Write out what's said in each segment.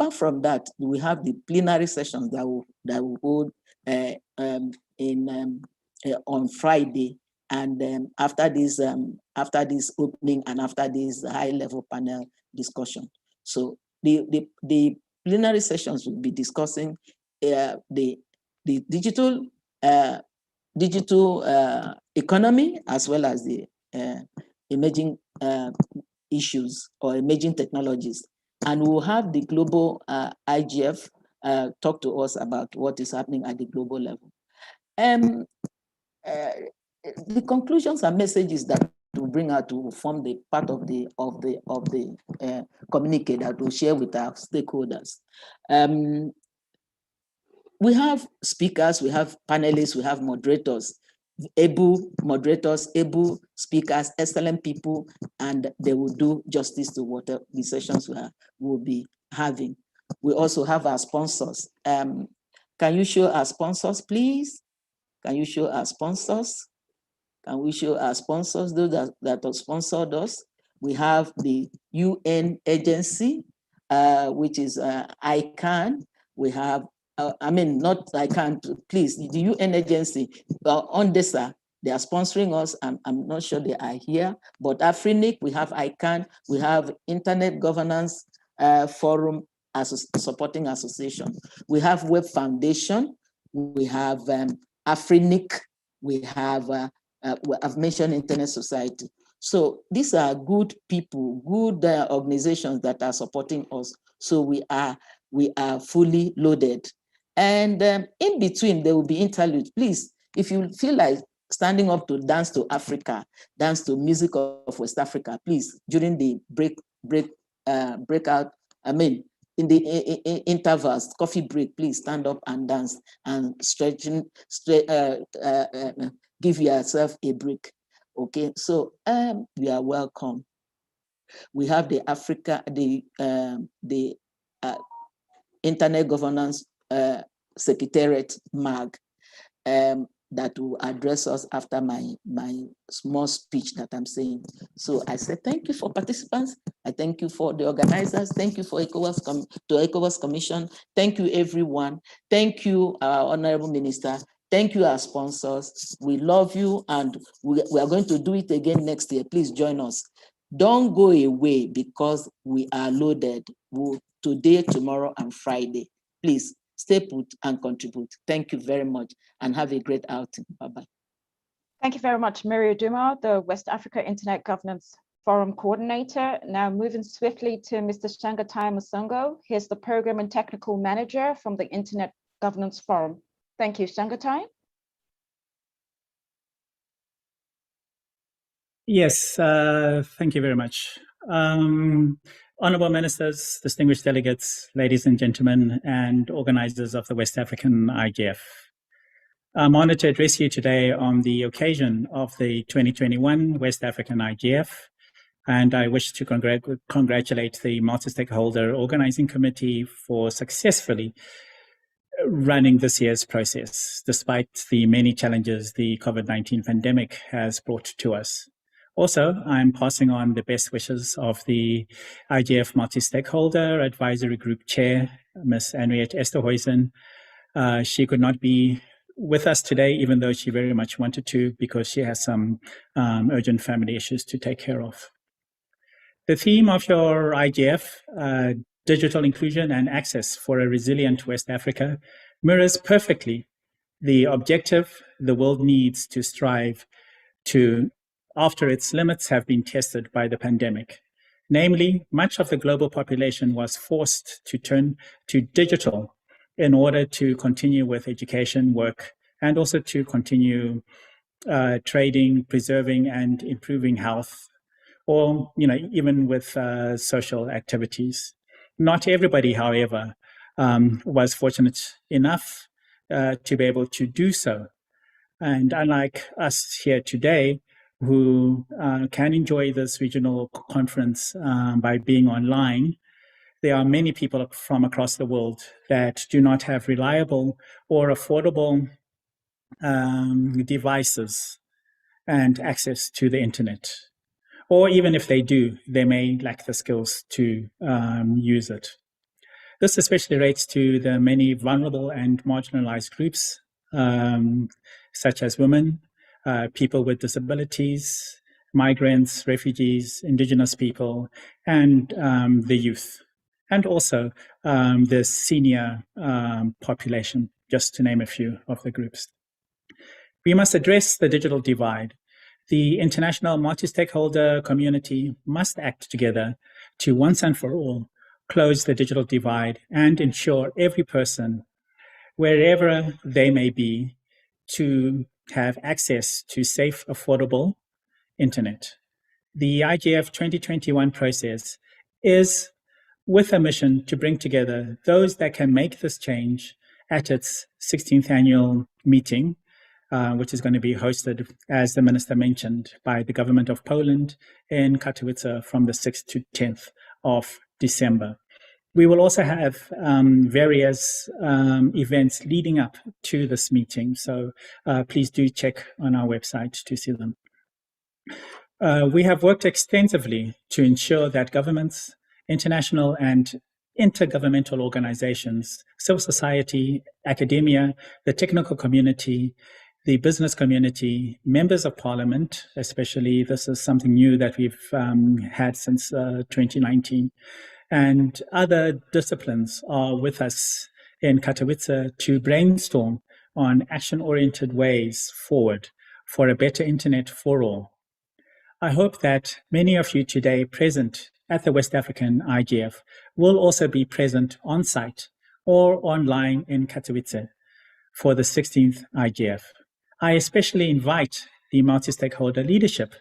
apart from that, we have the plenary sessions that will hold on Friday, and after this opening and after this high-level panel discussion. So the plenary sessions will be discussing the digital economy, as well as the emerging issues or emerging technologies. And we'll have the global IGF talk to us about what is happening at the global level. The conclusions and messages that we bring out to form the part of the communique that we'll share with our stakeholders. We have speakers, we have panelists, we have moderators, able speakers, excellent people, and they will do justice to what the sessions we'll be having. We also have our sponsors. Can you show our sponsors, please? Can you show our sponsors? Can we show our sponsors, those that have sponsored us? We have the UN agency, which is ICANN. We have, not ICANN, please, the UN agency, UNDESA, they are sponsoring us. I'm not sure they are here, but AFRINIC, we have ICANN, we have Internet Governance Forum as a supporting association. We have Web Foundation, we have AFRINIC, we have, I've mentioned Internet Society. So these are good people, good organizations that are supporting us. So we are fully loaded. And in between, there will be interludes. Please, if you feel like standing up to dance to Africa, dance to music of West Africa, please, during the breakout, in the intervals, coffee break, please stand up and dance and give yourself a break. Okay, so you are welcome. We have the Internet Governance Secretariat MAG that will address us after my small speech that I'm saying. So I said, thank you for participants. I thank you for the organizers. Thank you for ECOWAS Commission. Thank you, everyone. Thank you, our Honorable Minister. Thank you, our sponsors. We love you, and we are going to do it again next year. Please join us. Don't go away, because we are loaded today, tomorrow, and Friday. Please stay put and contribute. Thank you very much, and have a great outing. Bye-bye. Thank you very much, Mary Oduma, the West Africa Internet Governance Forum Coordinator. Now moving swiftly to Mr. Shangatai Musongo. He's the Program and Technical Manager from the Internet Governance Forum. Thank you, Shangatai. Yes, thank you very much. Honourable Ministers, distinguished delegates, ladies and gentlemen, and organisers of the West African IGF. I'm honoured to address you today on the occasion of the 2021 West African IGF, and I wish to congratulate the Multi-Stakeholder Organising Committee for successfully running this year's process, despite the many challenges the COVID-19 pandemic has brought to us. Also, I'm passing on the best wishes of the IGF Multi-Stakeholder Advisory Group Chair, Ms. Henriette Esterhuizen. She could not be with us today, even though she very much wanted to, because she has some urgent family issues to take care of. The theme of your IGF, Digital Inclusion and Access for a Resilient West Africa, mirrors perfectly the objective the world needs to strive to after its limits have been tested by the pandemic. Namely, much of the global population was forced to turn to digital in order to continue with education, work, and also to continue trading, preserving, and improving health, or even with social activities. Not everybody, however, was fortunate enough to be able to do so. And unlike us here today, who can enjoy this regional conference by being online, there are many people from across the world that do not have reliable or affordable devices and access to the internet. Or even if they do, they may lack the skills to use it. This especially relates to the many vulnerable and marginalized groups, such as women, people with disabilities, migrants, refugees, indigenous people, and the youth, and also the senior population, just to name a few of the groups. We must address the digital divide. The international multi-stakeholder community must act together to once and for all close the digital divide and ensure every person, wherever they may be, to have access to safe, affordable internet. The IGF 2021 process is with a mission to bring together those that can make this change at its 16th annual meeting, which is going to be hosted, as the Minister mentioned, by the government of Poland in Katowice from the 6th to 10th of December. We will also have various events leading up to this meeting, so please do check on our website to see them. We have worked extensively to ensure that governments, international and intergovernmental organizations, civil society, academia, the technical community, the business community, members of parliament, especially this is something new that we've had since 2019, and other disciplines are with us in Katowice to brainstorm on action-oriented ways forward for a better internet for all. I hope that many of you today present at the West African IGF will also be present on site or online in Katowice for the 16th IGF. I especially invite the multi-stakeholder leadership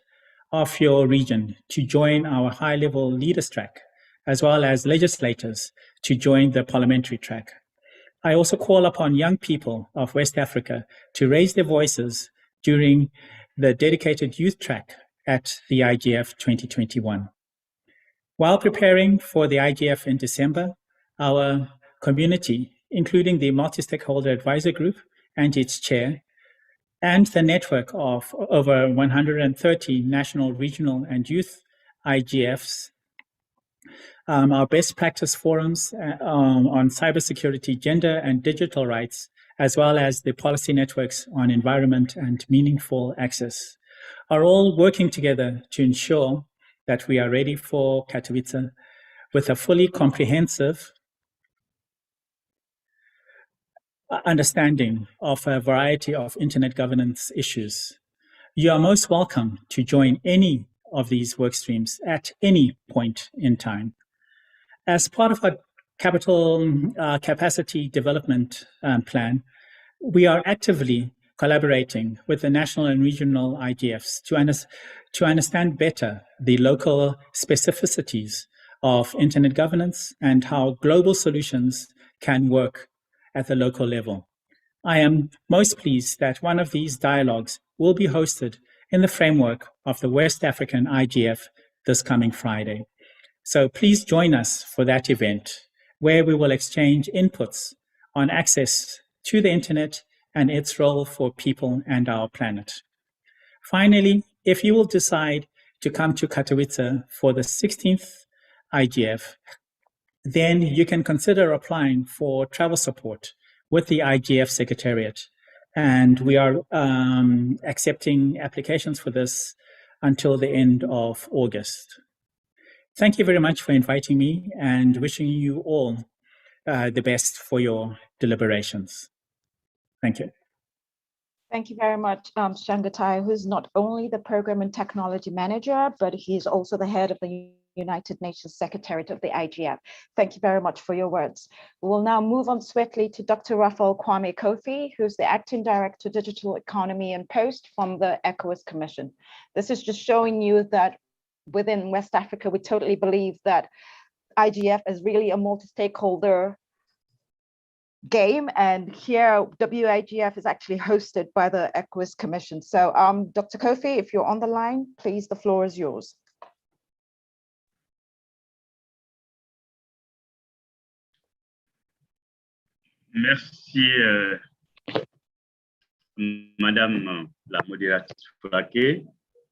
of your region to join our high-level leaders track, as well as legislators to join the parliamentary track. I also call upon young people of West Africa to raise their voices during the dedicated youth track at the IGF 2021. While preparing for the IGF in December, our community, including the multi-stakeholder advisor group and its chair, and the network of over 130 national, regional, and youth IGFs, our best practice forums on cybersecurity, gender, and digital rights, as well as the policy networks on environment and meaningful access, are all working together to ensure that we are ready for Katowice with a fully comprehensive understanding of a variety of internet governance issues. You are most welcome to join any of these work streams at any point in time. As part of our capital capacity development plan, we are actively collaborating with the national and regional IGFs to understand better the local specificities of internet governance and how global solutions can work at the local level. I am most pleased that one of these dialogues will be hosted in the framework of the West African IGF this coming Friday. So please join us for that event, where we will exchange inputs on access to the internet and its role for people and our planet. Finally, if you will decide to come to Katowice for the 16th IGF, then you can consider applying for travel support with the IGF Secretariat. And we are accepting applications for this until the end of August. Thank you very much for inviting me and wishing you all the best for your deliberations. Thank you. Thank you very much, Shangatai, who's not only the Program and Technology Manager, but he's also the head of the United Nations Secretariat of the IGF. Thank you very much for your words. We will now move on swiftly to Dr. Raphael Kwame Kofi, who's the Acting Director, Digital Economy and Post from the ECOWAS Commission. This is just showing you that within West Africa, we totally believe that IGF is really a multi-stakeholder game, and here WIGF is actually hosted by the ECOWAS Commission. So Dr. Kofi, if you're on the line, please, the floor is yours. Merci, Madame la modératrice Foulaké,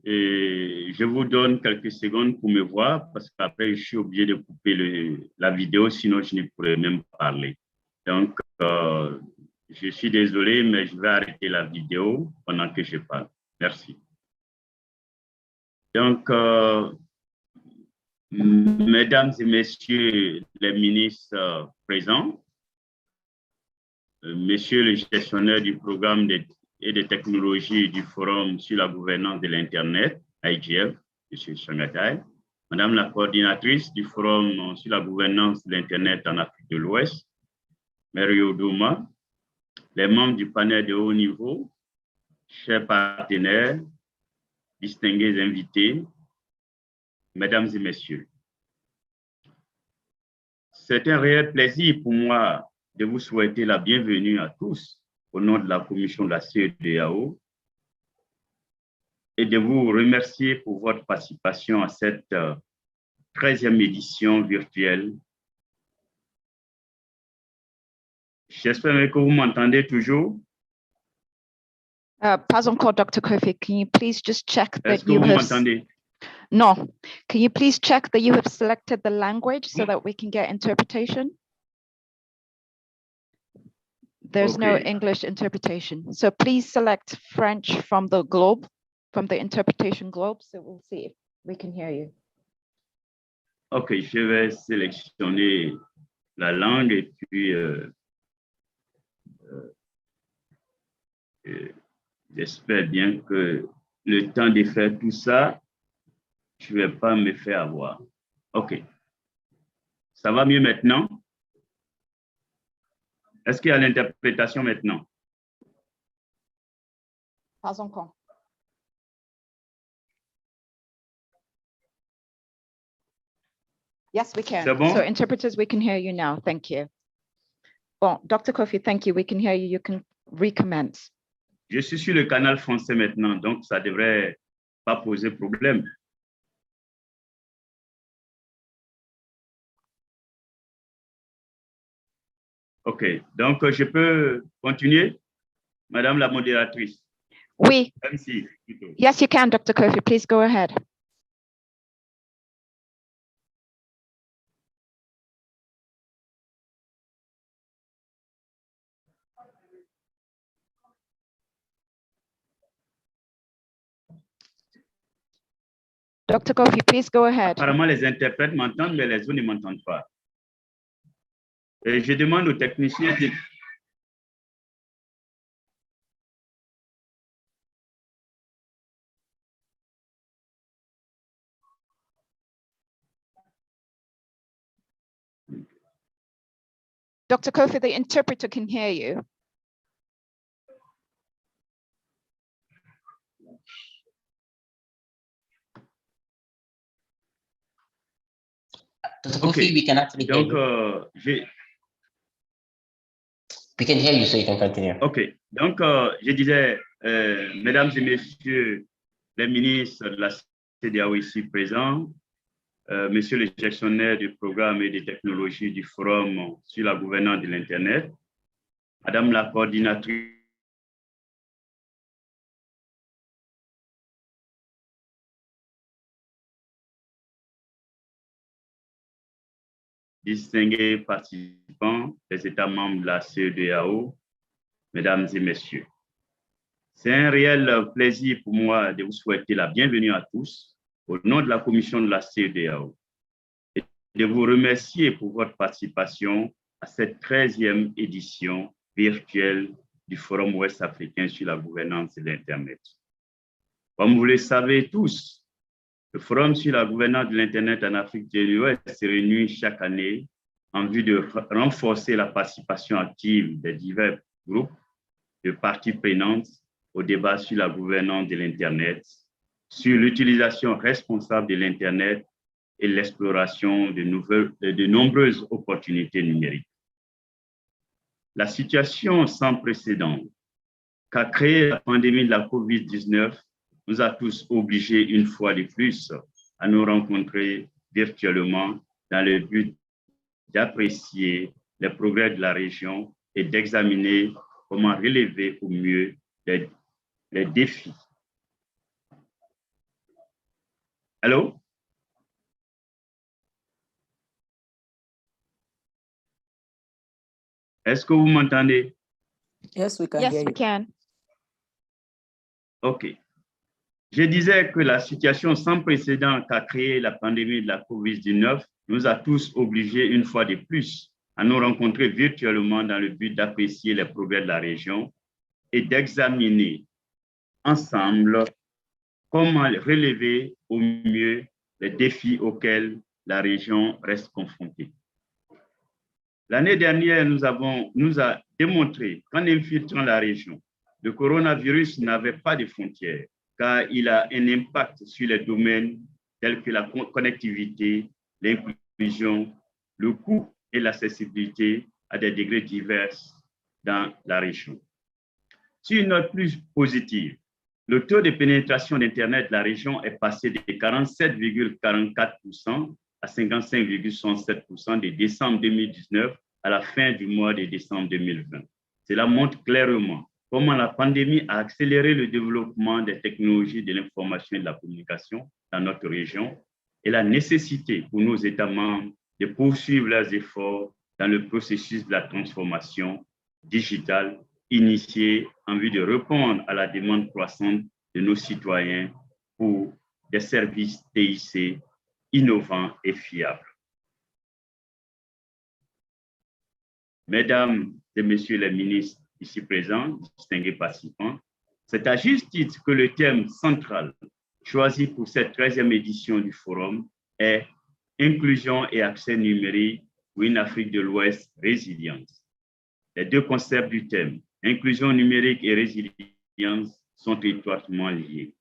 Et je vous donne quelques secondes pour me voir parce qu'après, je suis obligé de couper la vidéo, sinon je ne pourrais même pas parler. Donc, je suis désolé, mais je vais arrêter la vidéo pendant que je parle. Merci. Donc, mesdames et messieurs les ministres présents, monsieur le gestionnaire du programme et des technologies du Forum sur la gouvernance de l'Internet, IGF, monsieur Changatai, madame la coordinatrice du Forum sur la gouvernance de l'Internet en Afrique de l'Ouest, Mario Douma, les membres du panel de haut niveau, chers partenaires, distingués invités, mesdames et messieurs. C'est un réel plaisir pour moi de vous souhaiter la bienvenue à tous au nom de la commission de la CEDEAO et de vous remercier pour votre participation à cette 13e édition virtuelle. J'espère que vous m'entendez toujours. Pas encore, Dr. Kofi. Can you please just check that you vous have... m'entendez? No. Can you please check that you have selected the language so that we can get interpretation? There's no English interpretation. So please select French from the globe, from the interpretation globe, so we'll see if we can hear you. OK, je vais sélectionner la langue et puis j'espère bien que le temps de faire tout ça, je ne vais pas me faire avoir. OK. Ça va mieux maintenant? Est-ce qu'il y a l'interprétation maintenant? Pas encore. Yes, we can. Bon? So interpreters, we can hear you now. Thank you. Bon, Dr. Kofi, thank you. We can hear you. You can recommence. Je suis sur le canal français maintenant, donc ça ne devrait pas poser problème. OK, donc je peux continuer, Madame la modératrice? Oui. MC, plutôt. Yes, you can, Dr. Kofi. Please go ahead. Dr. Kofi, please go ahead. Apparemment, les interprètes m'entendent, mais les autres ne m'entendent pas. Et je demande aux techniciens de... Dr. Kofi, the interpreter can hear you. Dr. Kofi, we can actually hear you. We can hear you, so you can continue. OK. Donc, je disais, mesdames et messieurs les ministres de la CEDEAO ici présents, monsieur le gestionnaire du programme et des technologies du Forum sur la gouvernance de l'Internet, madame la coordinatrice distingués participants des États membres de la CEDEAO, mesdames et messieurs. C'est un réel plaisir pour moi de vous souhaiter la bienvenue à tous au nom de la commission de la CEDEAO et de vous remercier pour votre participation à cette 13e édition virtuelle du Forum ouest africain sur la gouvernance de l'Internet. Comme vous le savez tous, le Forum sur la gouvernance de l'Internet en Afrique de l'Ouest se réunit chaque année en vue de renforcer la participation active des divers groupes de parties prenantes au débat sur la gouvernance de l'Internet, sur l'utilisation responsable de l'Internet et l'exploration de nombreuses opportunités numériques. La situation sans précédent qu'a créée la pandémie de la COVID-19 nous a tous obligés une fois de plus à nous rencontrer virtuellement dans le but d'apprécier les progrès de la région et d'examiner comment relever au mieux les défis. Allô? Est-ce que vous m'entendez? Yes, we can Yes, hear we you. can. OK. Je disais que la situation sans précédent qu'a créée la pandémie de la COVID-19 nous a tous obligés, une fois de plus, à nous rencontrer virtuellement dans le but d'apprécier les progrès de la région et d'examiner ensemble comment relever au mieux les défis auxquels la région reste confrontée. L'année dernière nous a démontré qu'en infiltrant la région, le coronavirus n'avait pas de frontières, car il a un impact sur les domaines tels que la connectivité, l'inclusion, le coût et l'accessibilité à des degrés divers dans la région. Sur une note plus positive, le taux de pénétration d'Internet de la région est passé de 47,44% à 55,67% de décembre 2019 à la fin du mois de décembre 2020. Cela montre clairement comment la pandémie a accéléré le développement des technologies de l'information et de la communication dans notre région et la nécessité pour nos États membres de poursuivre leurs efforts dans le processus de la transformation digitale initiée en vue de répondre à la demande croissante de nos citoyens pour des services TIC innovants et fiables. Mesdames et Messieurs les ministres ici présents, distingués participants, c'est à juste titre que le thème central choisi pour cette 13e édition du forum est Inclusion et accès numérique pour une Afrique de l'Ouest résiliente. Les deux concepts du thème, inclusion numérique et résilience, sont étroitement liés.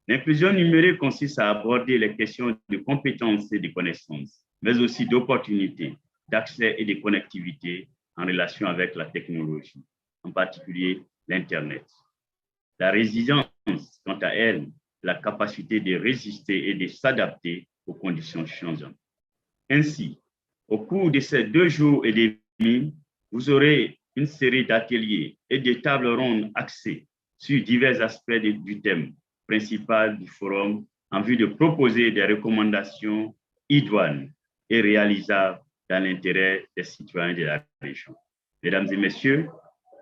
L'inclusion numérique consiste à aborder les questions de compétences et de connaissances, mais aussi d'opportunités, d'accès et de connectivité en relation avec la technologie, en particulier l'Internet. La résilience, quant à elle, la capacité de résister et de s'adapter aux conditions changeantes. Ainsi, au cours de ces 2 jours et demi, vous aurez une série d'ateliers et de tables rondes axées sur divers aspects du thème principal du forum en vue de proposer des recommandations idoines et réalisables dans l'intérêt des citoyens de la région. Mesdames et messieurs,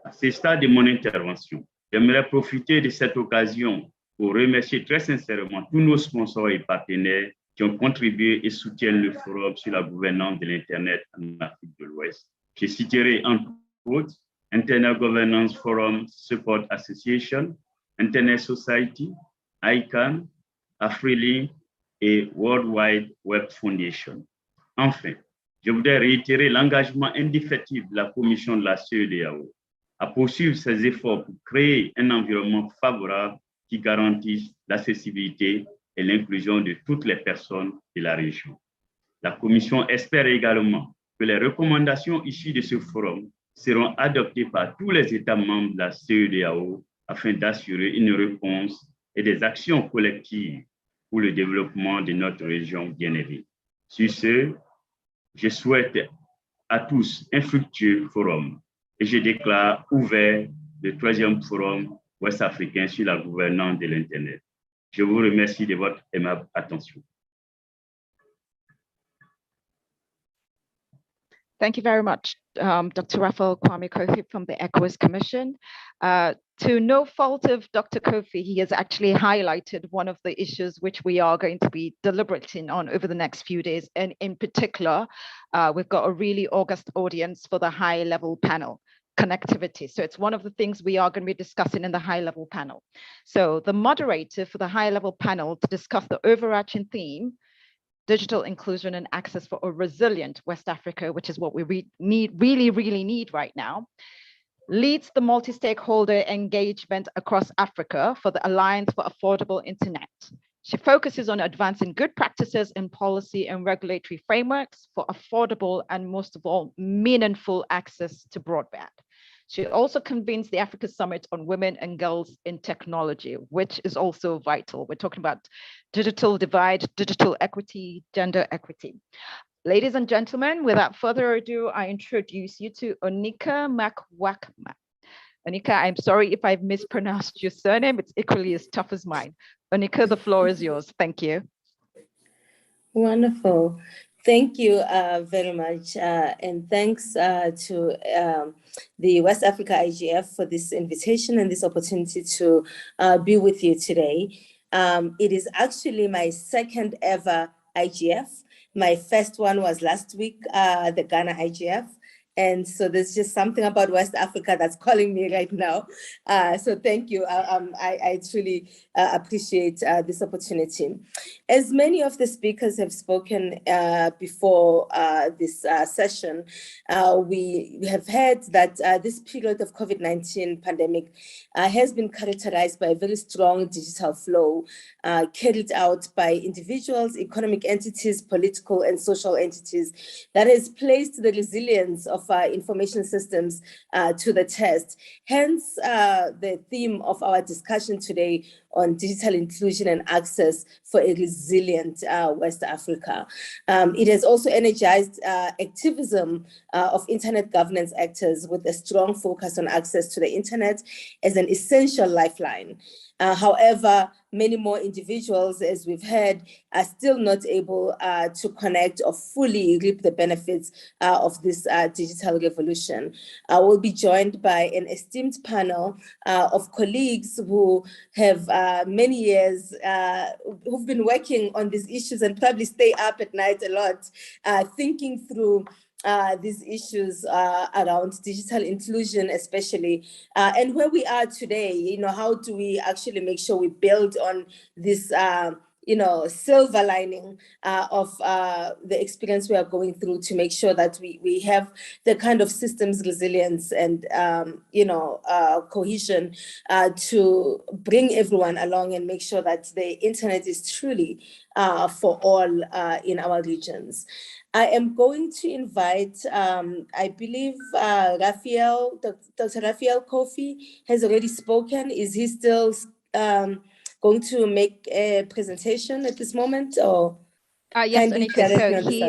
à ce stade de mon intervention, j'aimerais profiter de cette occasion pour remercier très sincèrement tous nos sponsors et partenaires qui ont contribué et soutiennent le forum sur la gouvernance de l'Internet en Afrique de l'Ouest. Je citerai entre autres Internet Governance Forum Support Association, Internet Society, ICANN, AfriLink et World Wide Web Foundation. Enfin, je voudrais réitérer l'engagement indéfectible de la Commission de la CEDEAO à poursuivre ses efforts pour créer un environnement favorable qui garantisse l'accessibilité et l'inclusion de toutes les personnes de la région. La Commission espère également que les recommandations issues de ce forum seront adoptées par tous les États membres de la CEDEAO afin d'assurer une réponse et des actions collectives pour le développement de notre région bien-aimée. Sur ce, je souhaite à tous un fructueux forum et je déclare ouvert le 3e forum ouest-africain sur la gouvernance de l'Internet. Je vous remercie de votre aimable attention. Thank you very much, Dr. Raphael Kwame Kofi from the ECOWAS Commission. To no fault of Dr. Kofi, he has actually highlighted one of the issues which we are going to be deliberating on over the next few days. And in particular, we've got a really august audience for the high-level panel, connectivity. So it's one of the things we are going to be discussing in the high-level panel. So the moderator for the high-level panel to discuss the overarching theme, digital inclusion and access for a resilient West Africa, which is what we really need right now, leads the multi-stakeholder engagement across Africa for the Alliance for Affordable Internet. She focuses on advancing good practices in policy and regulatory frameworks for affordable and most of all, meaningful access to broadband. She also convenes the Africa Summit on Women and Girls in Technology, which is also vital. We're talking about digital divide, digital equity, gender equity. Ladies and gentlemen, without further ado, I introduce you to Onika Makwakma. Onika, I'm sorry if I've mispronounced your surname. It's equally as tough as mine. Onika, the floor is yours. Thank you. Wonderful. Thank you very much. And thanks to the West Africa IGF for this invitation and this opportunity to be with you today. It is actually my second ever IGF. My first one was last week, the Ghana IGF. And so there's just something about West Africa that's calling me right now. So thank you. I truly appreciate this opportunity. As many of the speakers have spoken before this session, we have heard that this period of COVID-19 pandemic has been characterized by a very strong digital flow carried out by individuals, economic entities, political and social entities that has placed the resilience of our information systems to the test. Hence, the theme of our discussion today on digital inclusion and access for a resilient West Africa. It has also energized activism of internet governance actors with a strong focus on access to the internet as an essential lifeline. However, many more individuals, as we've heard, are still not able to connect or fully reap the benefits of this digital revolution. I will be joined by an esteemed panel of colleagues who have many years, who've been working on these issues and probably stay up at night a lot, thinking through these issues around digital inclusion, especially, and where we are today. You know, how do we actually make sure we build on this, you know, silver lining of the experience we are going through to make sure that we have the kind of systems resilience and, you know, cohesion to bring everyone along and make sure that the internet is truly for all in our regions. I am going to invite, I believe Raphael, Dr. Raphael Kofi has already spoken. Is he still going to make a presentation at this moment, or? Yes, Anita, so he,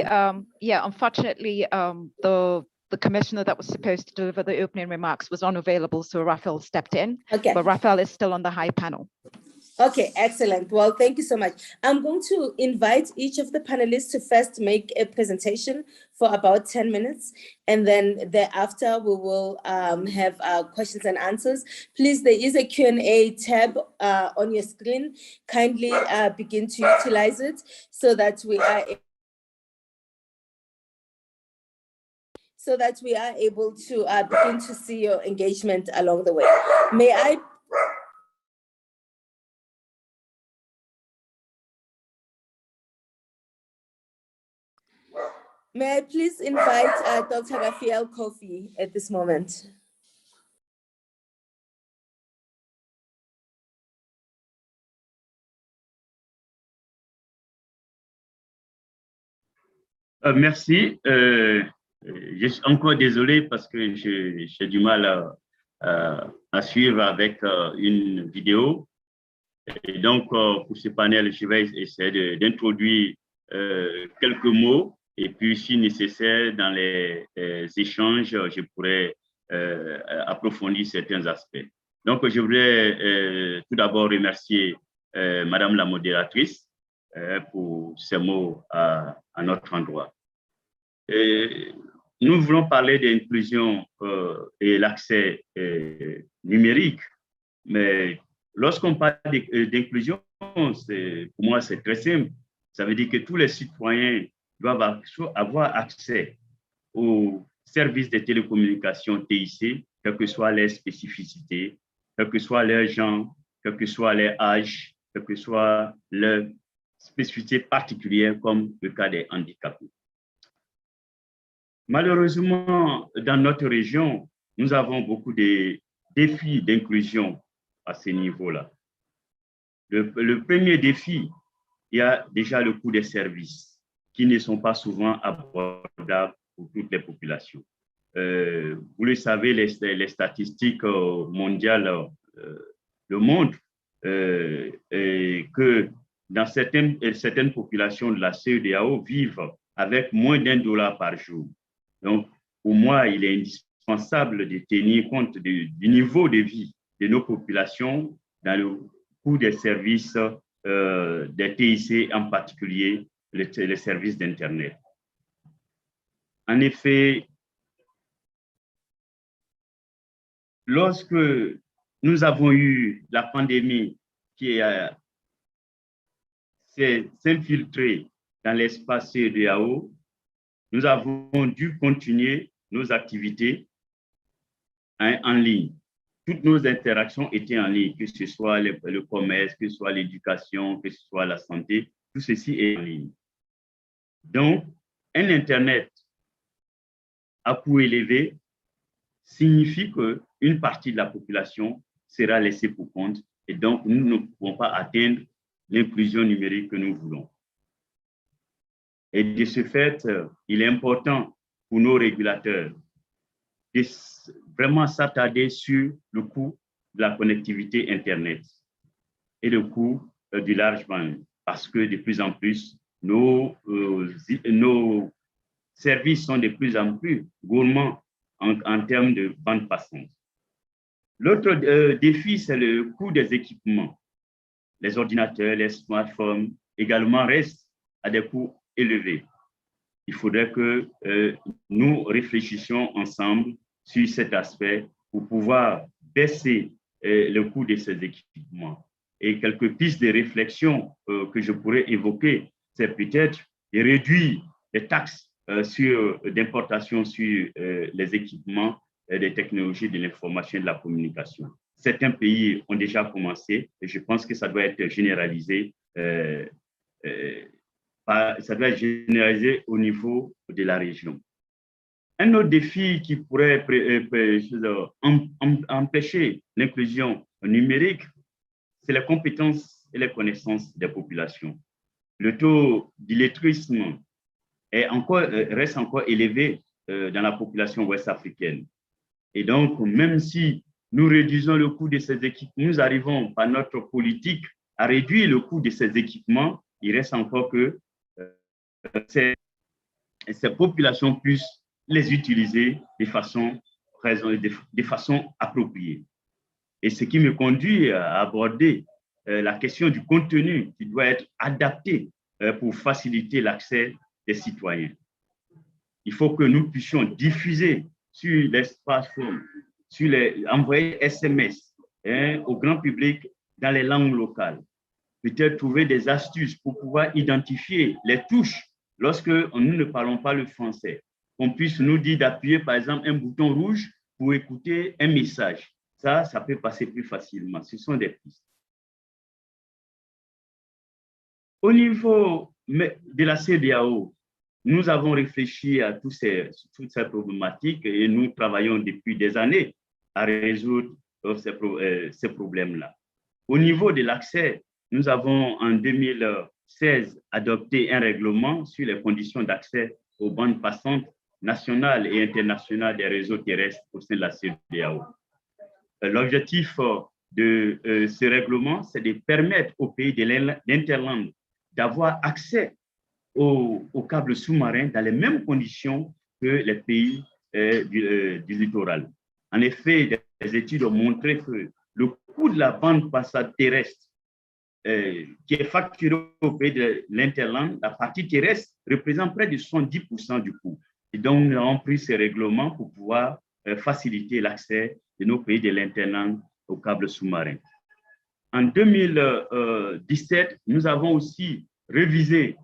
yeah, unfortunately, the commissioner that was supposed to deliver the opening remarks was unavailable, so Raphael stepped in. Okay. But Raphael is still on the high panel. Okay, excellent. Well, thank you so much. I'm going to invite each of the panelists to first make a presentation for about 10 minutes. And then thereafter, we will have questions and answers. Please, there is a Q&A tab on your screen. Kindly begin to utilize it so that we are able to begin to see your engagement along the way. May I please invite Dr. Raphael Kofi at this moment? Merci. Je suis encore désolé parce que j'ai du mal à suivre avec une vidéo. Et donc, pour ce panel, je vais essayer d'introduire quelques mots. Et puis, si nécessaire, dans les échanges, je pourrais approfondir certains aspects. Donc, je voudrais tout d'abord remercier Madame la modératrice pour ces mots à notre endroit. Nous voulons parler d'inclusion et l'accès numérique, mais lorsqu'on parle d'inclusion, pour moi, c'est très simple. Ça veut dire que tous les citoyens doivent avoir accès aux services de télécommunications TIC, quelles que soient les spécificités, quel que soit leur genre, quel que soit leur âge, quelle que soit leur spécificité particulière, comme le cas des handicapés. Malheureusement, dans notre région, nous avons beaucoup de défis d'inclusion à ce niveau-là. Le premier défi, il y a déjà le coût des services qui ne sont pas souvent abordables pour toutes les populations. Vous le savez, les statistiques mondiales le montrent que dans certaines populations de la CEDEAO vivent avec moins d'$1 par jour. Donc, pour moi, il est indispensable de tenir compte du niveau de vie de nos populations dans le coût des services des TIC en particulier les services d'Internet. En effet, lorsque nous avons eu la pandémie qui s'est infiltrée dans l'espace CEDEAO, nous avons dû continuer nos activités en ligne. Toutes nos interactions étaient en ligne, que ce soit le commerce, que ce soit l'éducation, que ce soit la santé, tout ceci est en ligne. Donc, un Internet à coût élevé signifie qu'une partie de la population sera laissée pour compte et donc nous ne pouvons pas atteindre l'inclusion numérique que nous voulons. Et de ce fait, il est important pour nos régulateurs de vraiment s'attarder sur le coût de la connectivité Internet et le coût du large band, parce que de plus en plus, nos services sont de plus en plus gourmands en termes de bande passante. L'autre défi, c'est le coût des équipements. Les ordinateurs, les smartphones également restent à des coûts élevés. Il faudrait que nous réfléchissions ensemble sur cet aspect pour pouvoir baisser le coût de ces équipements. Et quelques pistes de réflexion que je pourrais évoquer, c'est peut-être de réduire les taxes d'importation sur les équipements des technologies de l'information et de la communication. Certains pays ont déjà commencé et je pense que ça doit être généralisé. Ça doit être généralisé au niveau de la région. Un autre défi qui pourrait empêcher l'inclusion numérique, c'est les compétences et les connaissances des populations. Le taux d'illettrisme reste encore élevé dans la population ouest-africaine. Et donc, même si nous réduisons le coût de ces équipements, nous arrivons par notre politique à réduire le coût de ces équipements, il reste encore que ces populations puissent les utiliser de façon appropriée. Et ce qui me conduit à aborder la question du contenu qui doit être adapté pour faciliter l'accès des citoyens. Il faut que nous puissions diffuser sur les smartphones, envoyer SMS au grand public dans les langues locales. Peut-être trouver des astuces pour pouvoir identifier les touches lorsque nous ne parlons pas le français. Qu'on puisse nous dire d'appuyer par exemple un bouton rouge pour écouter un message. Ça peut passer plus facilement. Ce sont des pistes. Au niveau de la CEDEAO, nous avons réfléchi à toutes ces problématiques et nous travaillons depuis des années à résoudre ces problèmes-là. Au niveau de l'accès, nous avons en 2016 adopté un règlement sur les conditions d'accès aux bandes passantes nationales et internationales des réseaux terrestres au sein de la CEDEAO. L'objectif de ce règlement, c'est de permettre aux pays de l'Interland d'avoir accès aux câbles sous-marins dans les mêmes conditions que les pays du littoral. En effet, des études ont montré que le coût de la bande passante terrestre qui est facturé au pays de l'Interland, la partie terrestre représente près de 70% du coût. Et donc, nous avons pris ces règlements pour pouvoir faciliter l'accès de nos pays de l'Interland aux câbles sous-marins. En 2017, nous avons aussi révisé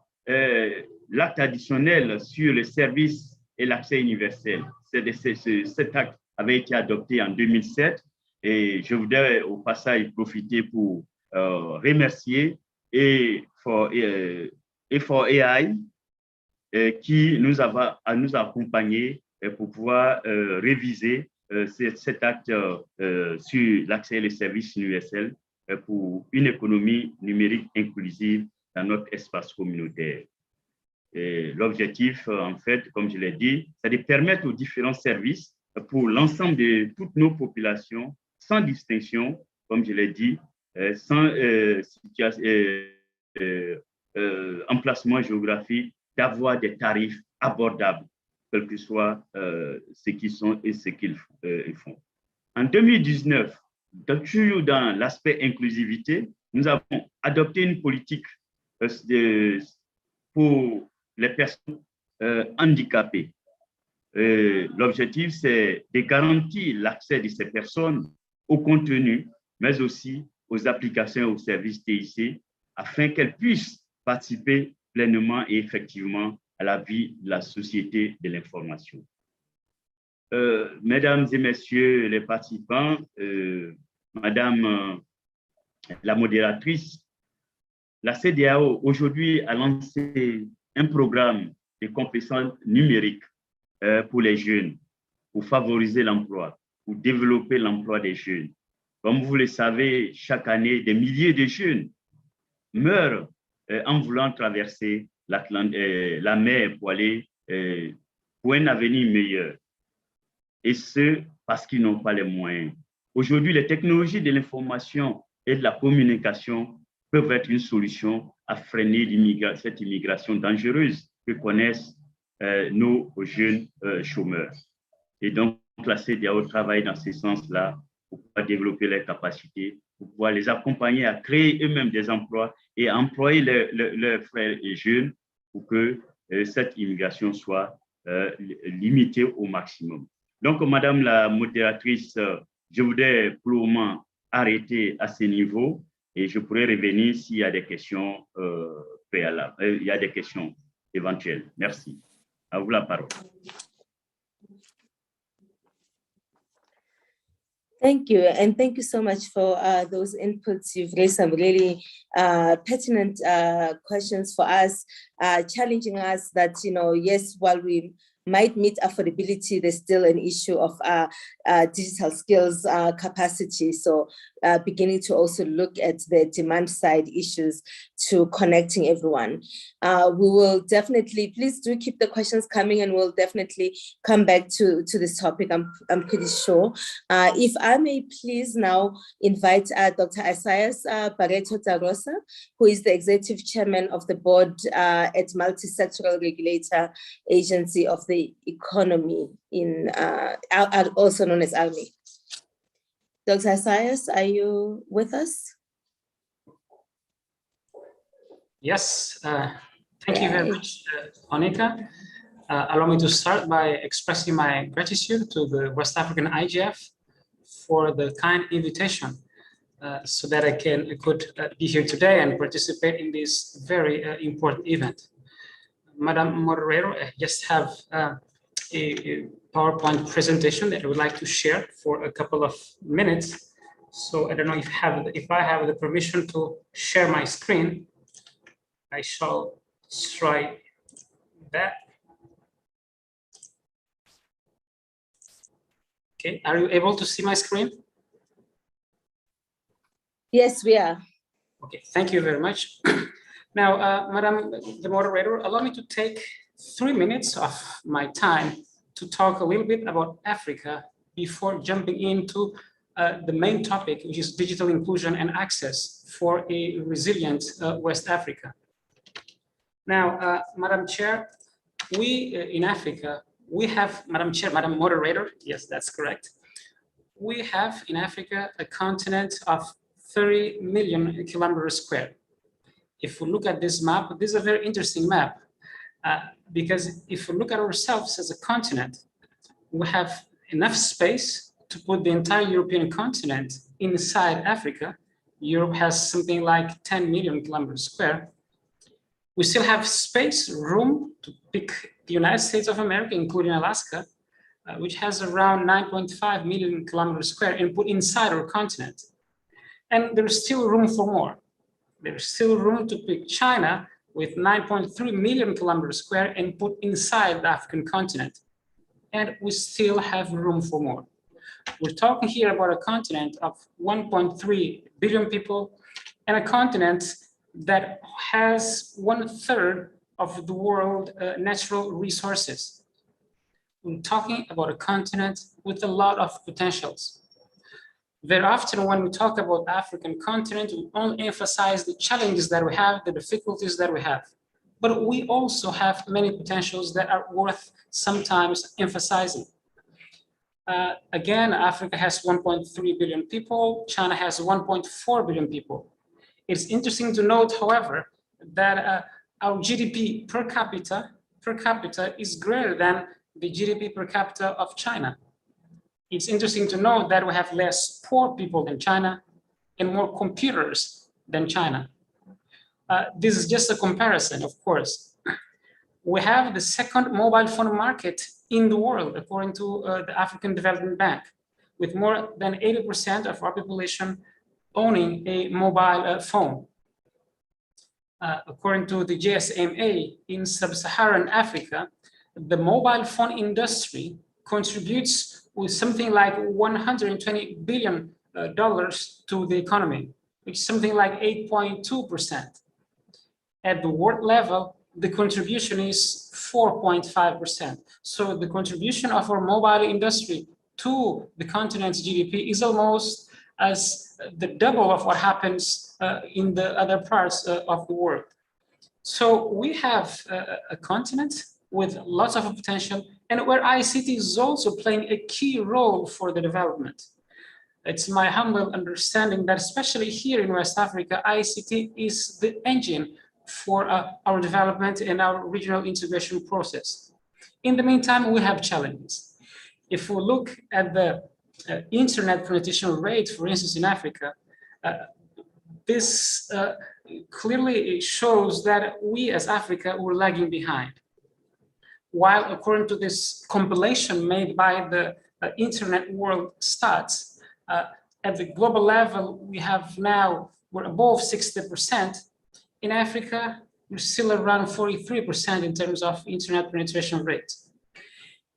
l'acte additionnel sur le service et l'accès universel. Cet acte avait été adopté en 2007 et je voudrais au passage profiter pour remercier E4AI qui nous a accompagnés pour pouvoir réviser cet acte sur l'accès et les services universels pour une économie numérique inclusive dans notre espace communautaire. L'objectif, en fait, comme je l'ai dit, c'est de permettre aux différents services pour l'ensemble de toutes nos populations, sans distinction, comme je l'ai dit, sans emplacement géographique, d'avoir des tarifs abordables, quel que soit ce qu'ils sont et ce qu'ils font. En 2019, toujours dans l'aspect inclusivité, nous avons adopté une politique pour les personnes handicapées. L'objectif, c'est de garantir l'accès de ces personnes au contenu, mais aussi aux applications et aux services TIC, afin qu'elles puissent participer pleinement et effectivement à la vie de la société de l'information. Mesdames et messieurs les participants, Madame la modératrice, la CEDEAO aujourd'hui a lancé un programme de compétences numériques pour les jeunes, pour favoriser l'emploi, pour développer l'emploi des jeunes. Comme vous le savez, chaque année, des milliers de jeunes meurent en voulant traverser la mer pour aller pour un avenir meilleur. Et ce, parce qu'ils n'ont pas les moyens. Aujourd'hui, les technologies de l'information et de la communication peuvent être une solution à freiner cette immigration dangereuse que connaissent nos jeunes chômeurs. Et donc, la CEDEAO travaille dans ce sens-là pour pouvoir développer leurs capacités, pour pouvoir les accompagner à créer eux-mêmes des emplois et à employer leurs frères et jeunes pour que cette immigration soit limitée au maximum. Donc, Madame la modératrice, je voudrais pour le moment arrêter à ce niveau et je pourrais revenir s'il y a des questions préalables, il y a des questions éventuelles. Merci. À vous la parole. Thank you, and thank you so much for those inputs. You've raised some really pertinent questions for us, challenging us that, you know, yes, while we might meet affordability, there's still an issue of digital skills capacity. So beginning to also look at the demand side issues to connecting everyone. We will definitely, please do keep the questions coming and we'll definitely come back to this topic, I'm pretty sure. If I may please now invite Dr. Isaias Barreto Tarosa, who is the Executive Chairman of the Board at Multi-Sectoral Regulator Agency of the Economy, in also known as ALMI. Dr. Isaias, are you with us? Yes, thank you very much, Onika. Allow me to start by expressing my gratitude to the West African IGF for the kind invitation so that I could be here today and participate in this very important event. Madam Moderator, I just have a PowerPoint presentation that I would like to share for a couple of minutes. So I don't know if I have the permission to share my screen. I shall try that. Okay, are you able to see my screen? Yes, we are. Okay, thank you very much. Now, Madam the Moderator, allow me to take 3 minutes of my time to talk a little bit about Africa before jumping into the main topic, which is digital inclusion and access for a resilient West Africa. Now, Madam Chair, we in Africa, we have, Madam Chair, Madam Moderator, yes, that's correct. We have in Africa a continent of 30 million kilometers square. If we look at this map, this is a very interesting map because if we look at ourselves as a continent, we have enough space to put the entire European continent inside Africa. Europe has something like 10 million kilometers square. We still have space, room to pick the United States of America, including Alaska, which has around 9.5 million kilometers square and put inside our continent. And there's still room for more. There's still room to pick China with 9.3 million kilometers square and put inside the African continent. And we still have room for more. We're talking here about a continent of 1.3 billion people and a continent that has 1/3 of the world's natural resources. We're talking about a continent with a lot of potentials. Very often when we talk about African continent, we only emphasize the challenges that we have, the difficulties that we have. But we also have many potentials that are worth sometimes emphasizing. Again, Africa has 1.3 billion people, China has 1.4 billion people. It's interesting to note, however, that our GDP per capita is greater than the GDP per capita of China. It's interesting to know that we have less poor people than China and more computers than China. This is just a comparison, of course. We have the second mobile phone market in the world, according to the African Development Bank, with more than 80% of our population owning a mobile phone. According to the GSMA, in sub-Saharan Africa, the mobile phone industry contributes with something like $120 billion to the economy, which is something like 8.2%. At the world level, the contribution is 4.5%. So the contribution of our mobile industry to the continent's GDP is almost as the double of what happens in the other parts of the world. So we have a continent with lots of potential and where ICT is also playing a key role for the development. It's my humble understanding that especially here in West Africa, ICT is the engine for our development and our regional integration process. In the meantime, we have challenges. If we look at the internet penetration rate, for instance, in Africa, this clearly shows that we as Africa were lagging behind. While according to this compilation made by the Internet World Stats, at the global level, we're above 60%. In Africa, we're still around 43% in terms of internet penetration rate.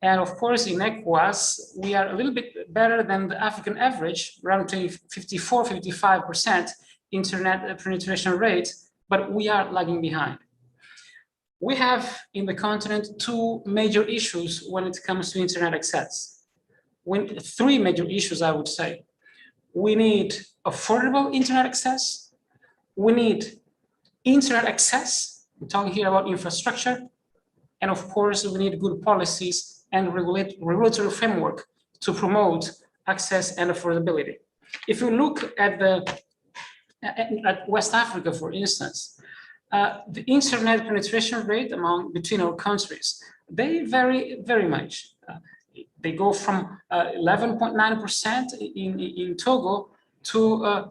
And of course, in ECOWAS, we are a little bit better than the African average, around 54, 55% internet penetration rate, but we are lagging behind. We have in the continent two major issues when it comes to internet access. Three major issues, I would say. We need affordable internet access. We need internet access. We're talking here about infrastructure. And of course, we need good policies and regulatory framework to promote access and affordability. If you look at West Africa, for instance, the internet penetration rate between our countries, they vary very much. They go from 11.9% in Togo to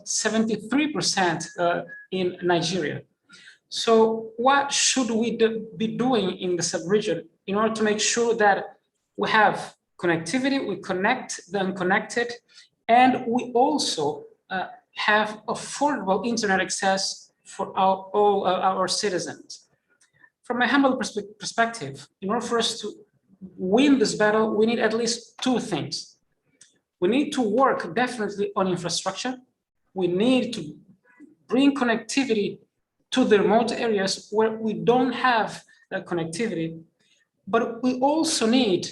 73% in Nigeria. So what should we be doing in the sub-region in order to make sure that we have connectivity, we connect the unconnected, and we also have affordable internet access for all our citizens? From a humble perspective, in order for us to win this battle, we need at least two things. We need to work definitely on infrastructure. We need to bring connectivity to the remote areas where we don't have connectivity, but we also need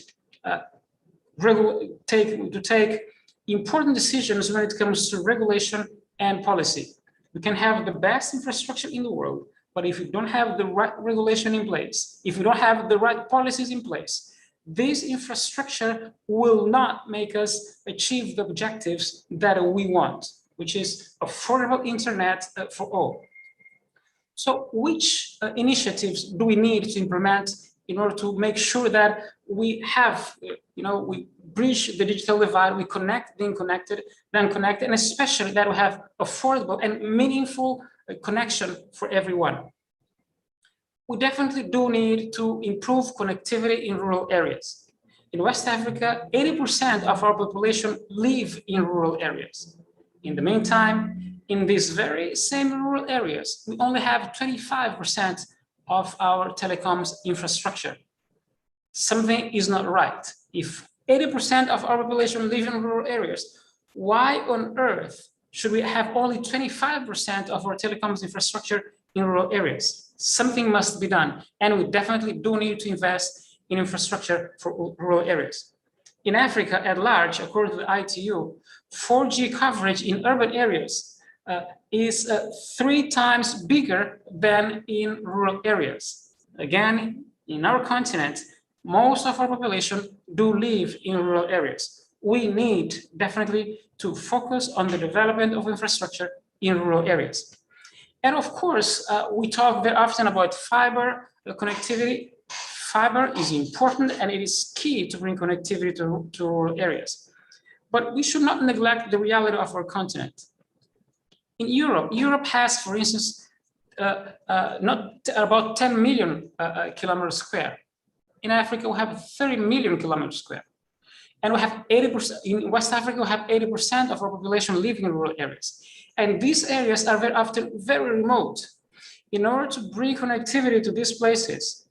to take important decisions when it comes to regulation and policy. We can have the best infrastructure in the world, but if we don't have the right regulation in place, if we don't have the right policies in place, this infrastructure will not make us achieve the objectives that we want, which is affordable internet for all. So which initiatives do we need to implement in order to make sure that we have, we bridge the digital divide, we connect the unconnected, and especially that we have affordable and meaningful connection for everyone? We definitely do need to improve connectivity in rural areas. In West Africa, 80% of our population live in rural areas. In the meantime, in these very same rural areas, we only have 25% of our telecoms infrastructure. Something is not right. If 80% of our population live in rural areas, why on earth should we have only 25% of our telecoms infrastructure in rural areas? Something must be done, and we definitely do need to invest in infrastructure for rural areas. In Africa at large, according to the ITU, 4G coverage in urban areas is 3 times bigger than in rural areas. Again, in our continent, most of our population do live in rural areas. We need definitely to focus on the development of infrastructure in rural areas. And of course, we talk very often about fiber connectivity. Fiber is important and it is key to bring connectivity to rural areas. But we should not neglect the reality of our continent. In Europe has, for instance, not about 10 million kilometers square. In Africa, we have 30 million kilometers square. And we have 80%, in West Africa, we have 80% of our population living in rural areas. And these areas are very often very remote. In order to bring connectivity to these places,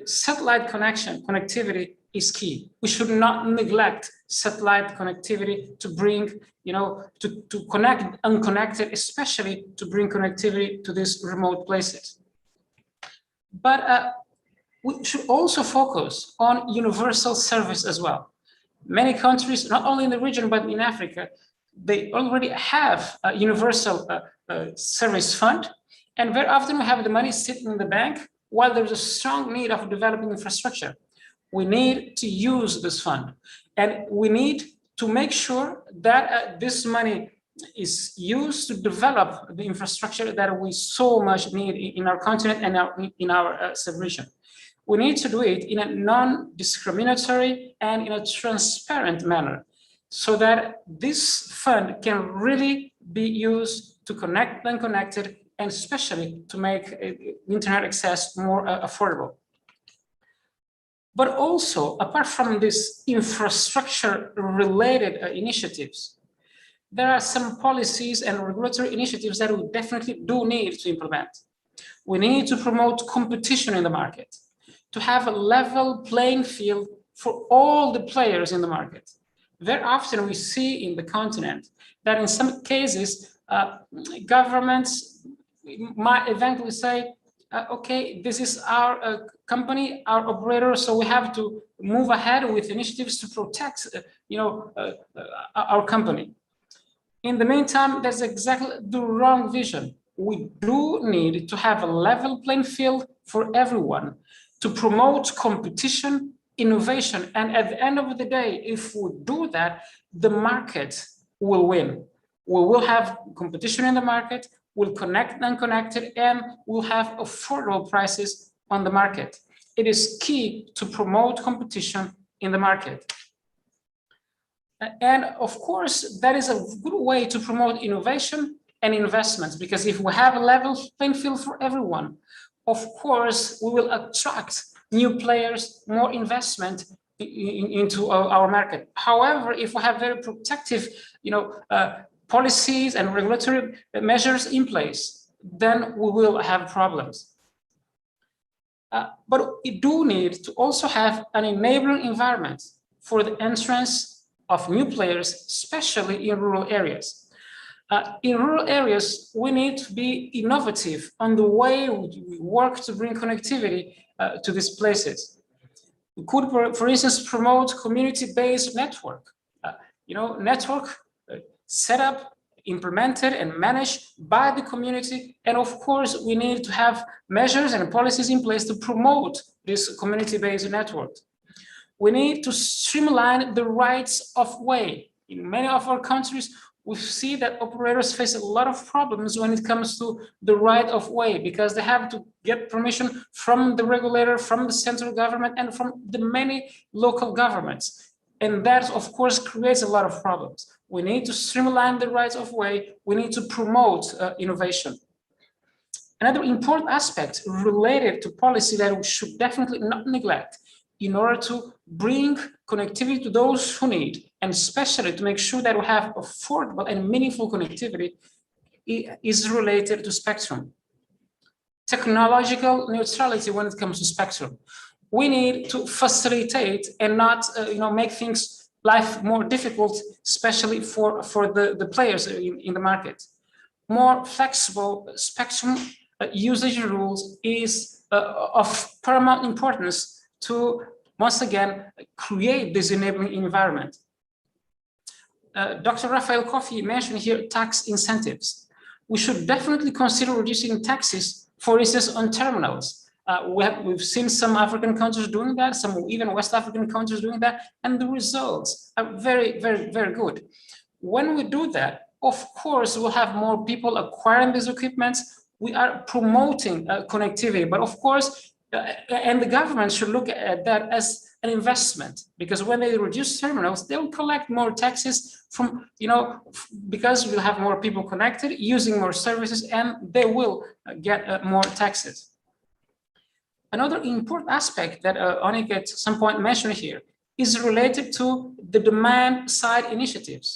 satellite connectivity is key. We should not neglect satellite connectivity to bring, to connect unconnected, especially to bring connectivity to these remote places. But we should also focus on universal service as well. Many countries, not only in the region, but in Africa, they already have a universal service fund. And very often we have the money sitting in the bank while there's a strong need of developing infrastructure. We need to use this fund. And we need to make sure that this money is used to develop the infrastructure that we so much need in our continent and in our sub-region. We need to do it in a non-discriminatory and in a transparent manner so that this fund can really be used to connect the unconnected and especially to make internet access more affordable. But also, apart from these infrastructure-related initiatives, there are some policies and regulatory initiatives that we definitely do need to implement. We need to promote competition in the market, to have a level playing field for all the players in the market. Very often we see in the continent that in some cases, governments might eventually say, okay, this is our company, our operator, so we have to move ahead with initiatives to protect our company. In the meantime, that's exactly the wrong vision. We do need to have a level playing field for everyone to promote competition, innovation, and at the end of the day, if we do that, the market will win. We will have competition in the market, we'll connect the unconnected, and we'll have affordable prices on the market. It is key to promote competition in the market. And of course, that is a good way to promote innovation and investments, because if we have a level playing field for everyone, of course, we will attract new players, more investment into our market. However, if we have very protective, policies and regulatory measures in place, then we will have problems. But we do need to also have an enabling environment for the entrance of new players, especially in rural areas. In rural areas, we need to be innovative on the way we work to bring connectivity to these places. We could, for instance, promote community-based network. Network set up, implemented, and managed by the community. And of course, we need to have measures and policies in place to promote this community-based network. We need to streamline the rights of way. In many of our countries, we see that operators face a lot of problems when it comes to the right of way, because they have to get permission from the regulator, from the central government, and from the many local governments. And that, of course, creates a lot of problems. We need to streamline the rights of way. We need to promote innovation. Another important aspect related to policy that we should definitely not neglect in order to bring connectivity to those who need, and especially to make sure that we have affordable and meaningful connectivity, is related to spectrum. Technological neutrality when it comes to spectrum. We need to facilitate and not make things life more difficult, especially for the players in the market. More flexible spectrum usage rules is of paramount importance to, once again, create this enabling environment. Dr. Rafael Kofi mentioned here tax incentives. We should definitely consider reducing taxes, for instance, on terminals. We've seen some African countries doing that, some even West African countries doing that, and the results are very, very, very good. When we do that, of course, we'll have more people acquiring these equipments, we are promoting connectivity, but of course, and the government should look at that as an investment, because when they reduce terminals, they will collect more taxes from, because we'll have more people connected, using more services, and they will get more taxes. Another important aspect that Onik at some point mentioned here is related to the demand side initiatives.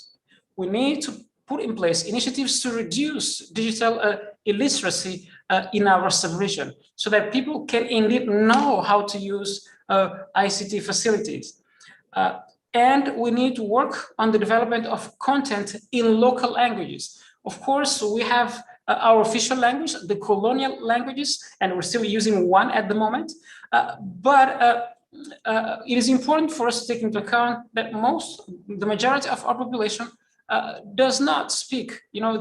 We need to put in place initiatives to reduce digital illiteracy in our sub-region, so that people can indeed know how to use ICT facilities. And we need to work on the development of content in local languages. Of course, we have our official language, the colonial languages, and we're still using one at the moment. But it is important for us to take into account that the majority of our population does not speak,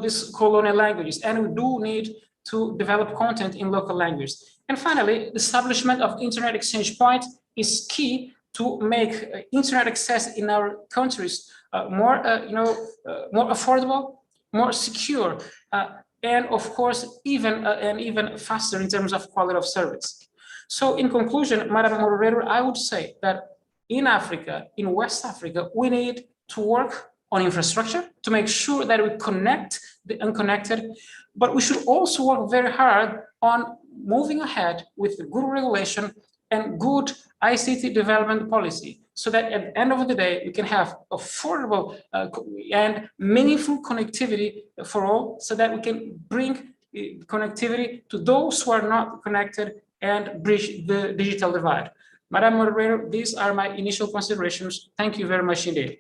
these colonial languages, and we do need to develop content in local language. And finally, the establishment of internet exchange point is key to make internet access in our countries more affordable, more secure, and of course, even faster in terms of quality of service. So in conclusion, Madam Moderator, I would say that in Africa, in West Africa, we need to work on infrastructure to make sure that we connect the unconnected, but we should also work very hard on moving ahead with good regulation and good ICT development policy, so that at the end of the day, we can have affordable and meaningful connectivity for all, so that we can bring connectivity to those who are not connected and bridge the digital divide. Madam Moderator, these are my initial considerations. Thank you very much indeed.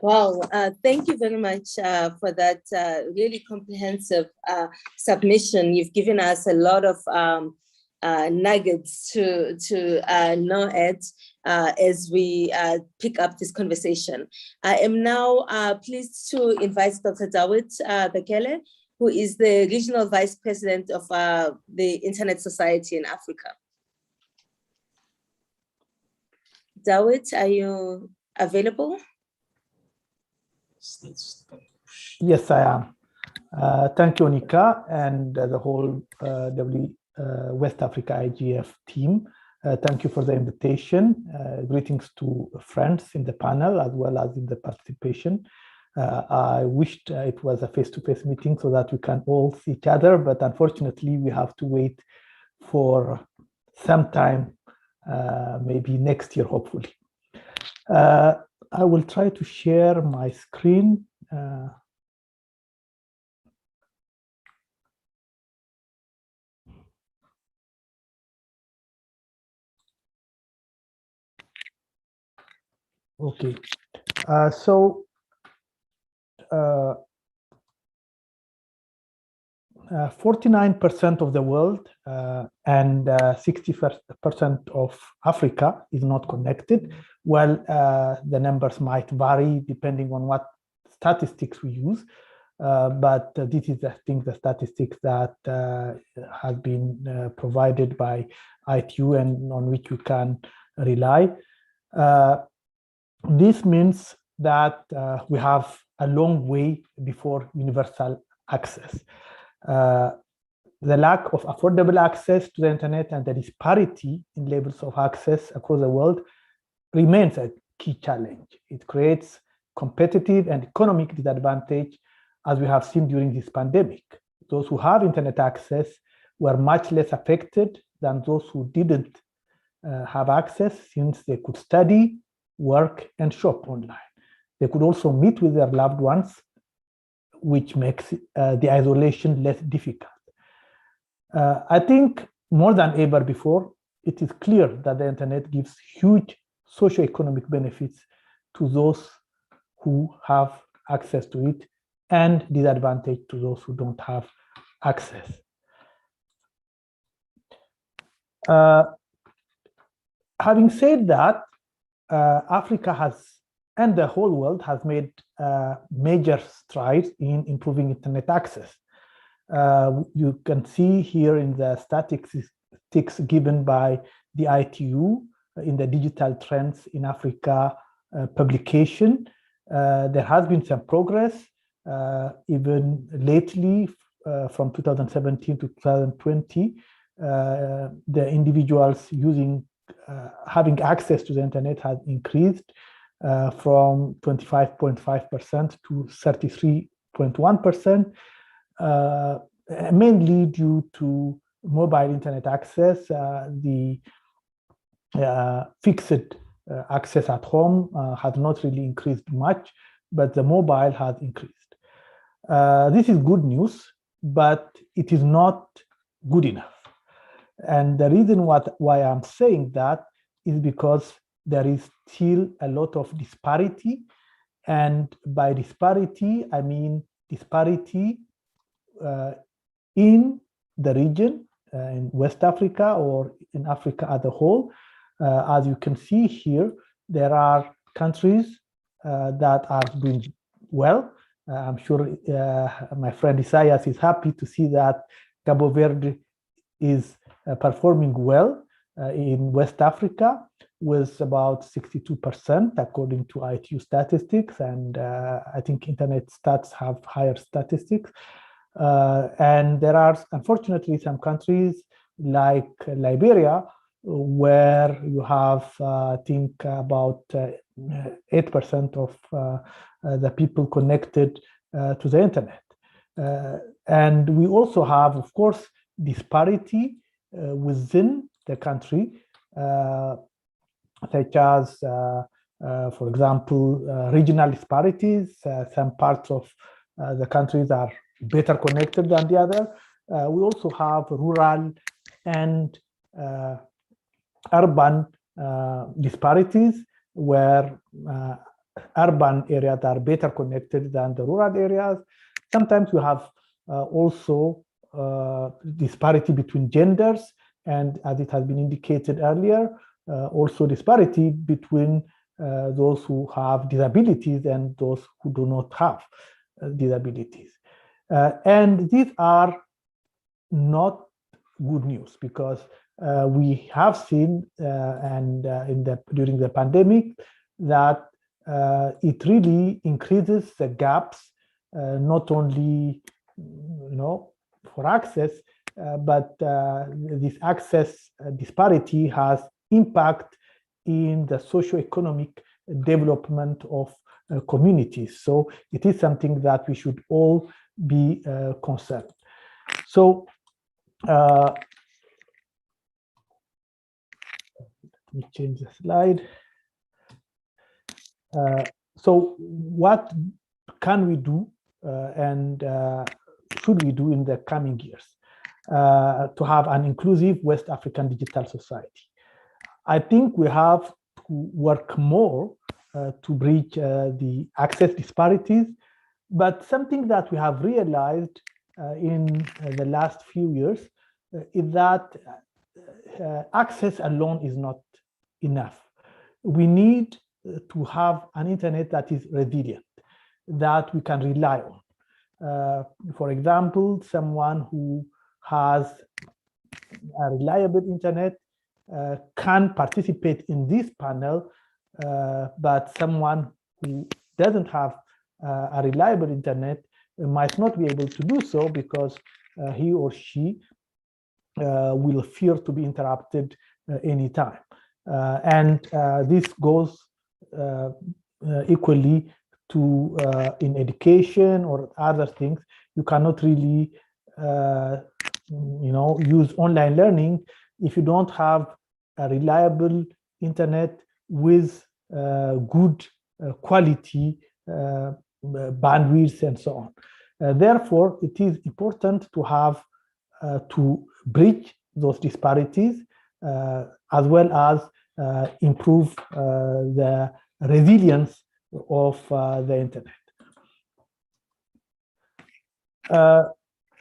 Wow, thank you very much for that really comprehensive submission. You've given us a lot of nuggets to know at as we pick up this conversation. I am now pleased to invite Dr. Dawit Bekele, who is the Regional Vice President of the Internet Society in Africa. Dawit, are you available? Yes, I am. Thank you, Onika, and the whole West Africa IGF team. Thank you for the invitation. Greetings to friends in the panel as well as in the participation. I wished it was a face-to-face meeting so that we can all see each other, but unfortunately we have to wait for some time, maybe next year, hopefully. I will try to share my screen. Okay, 49% of the world and 60% of Africa is not connected. Well, the numbers might vary depending on what statistics we use, but this is, I think, the statistics that have been provided by ITU and on which you can rely. This means that we have a long way before universal access. The lack of affordable access to the internet and the disparity in levels of access across the world remains a key challenge. It creates competitive and economic disadvantage, as we have seen during this pandemic. Those who have internet access were much less affected than those who didn't have access, since they could study, work, and shop online. They could also meet with their loved ones, which makes the isolation less difficult. I think more than ever before, it is clear that the internet gives huge socioeconomic benefits to those who have access to it and disadvantage to those who don't have access. Having said that, Africa has, and the whole world has made major strides in improving internet access. You can see here in the statistics given by the ITU in the Digital Trends in Africa publication, there has been some progress, even lately, from 2017 to 2020, the individuals having access to the internet has increased from 25.5% to 33.1%, mainly due to mobile internet access. The fixed access at home has not really increased much, but the mobile has increased. This is good news, but it is not good enough. And the reason why I'm saying that is because there is still a lot of disparity. And by disparity, I mean disparity in the region, in West Africa or in Africa as a whole. As you can see here, there are countries that are doing well. I'm sure my friend Isaias is happy to see that Cabo Verde is performing well in West Africa with about 62% according to ITU statistics, and I think Internet Stats have higher statistics. And there are unfortunately some countries like Liberia where you have, I think, about 8% of the people connected to the internet. And we also have, of course, disparity within the country, such as, for example, regional disparities. Some parts of the countries are better connected than the other. We also have rural and urban disparities, where urban areas are better connected than the rural areas. Sometimes we have also disparity between genders, and as it has been indicated earlier, also disparity between those who have disabilities and those who do not have disabilities. And these are not good news, because we have seen during the pandemic that it really increases the gaps, not only for access, but this access disparity has impact in the socio-economic development of communities. So it is something that we should all be concerned. So let me change the slide. So what can we do and should we do in the coming years to have an inclusive West African digital society? I think we have to work more to bridge the access disparities, but something that we have realized in the last few years is that access alone is not enough. We need to have an internet that is resilient, that we can rely on. For example, someone who has a reliable internet can participate in this panel, but someone who doesn't have a reliable internet might not be able to do so because he or she will fear to be interrupted anytime. And this goes equally to in education or other things. You cannot really use online learning if you don't have a reliable internet with good quality bandwidth and so on. Therefore, it is important to have to bridge those disparities as well as improve the resilience of the internet.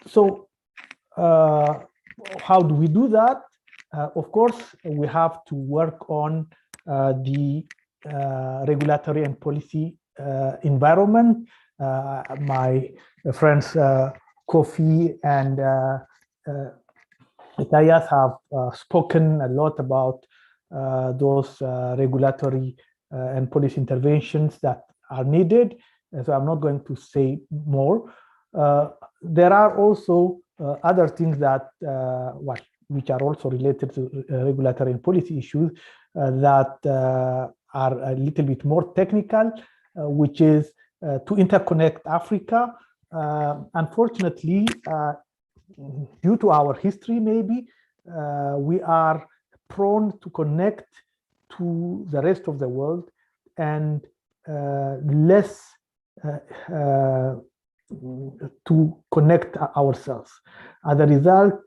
So how do we do that? Of course, we have to work on the regulatory and policy environment. My friends Kofi and Matthias have spoken a lot about those regulatory and policy interventions that are needed. so I'm not going to say more. There are also other things that which are also related to regulatory and policy issues that are a little bit more technical, which is to interconnect Africa. Unfortunately, due to our history, maybe, we are prone to connect to the rest of the world and less to connect ourselves. As a result,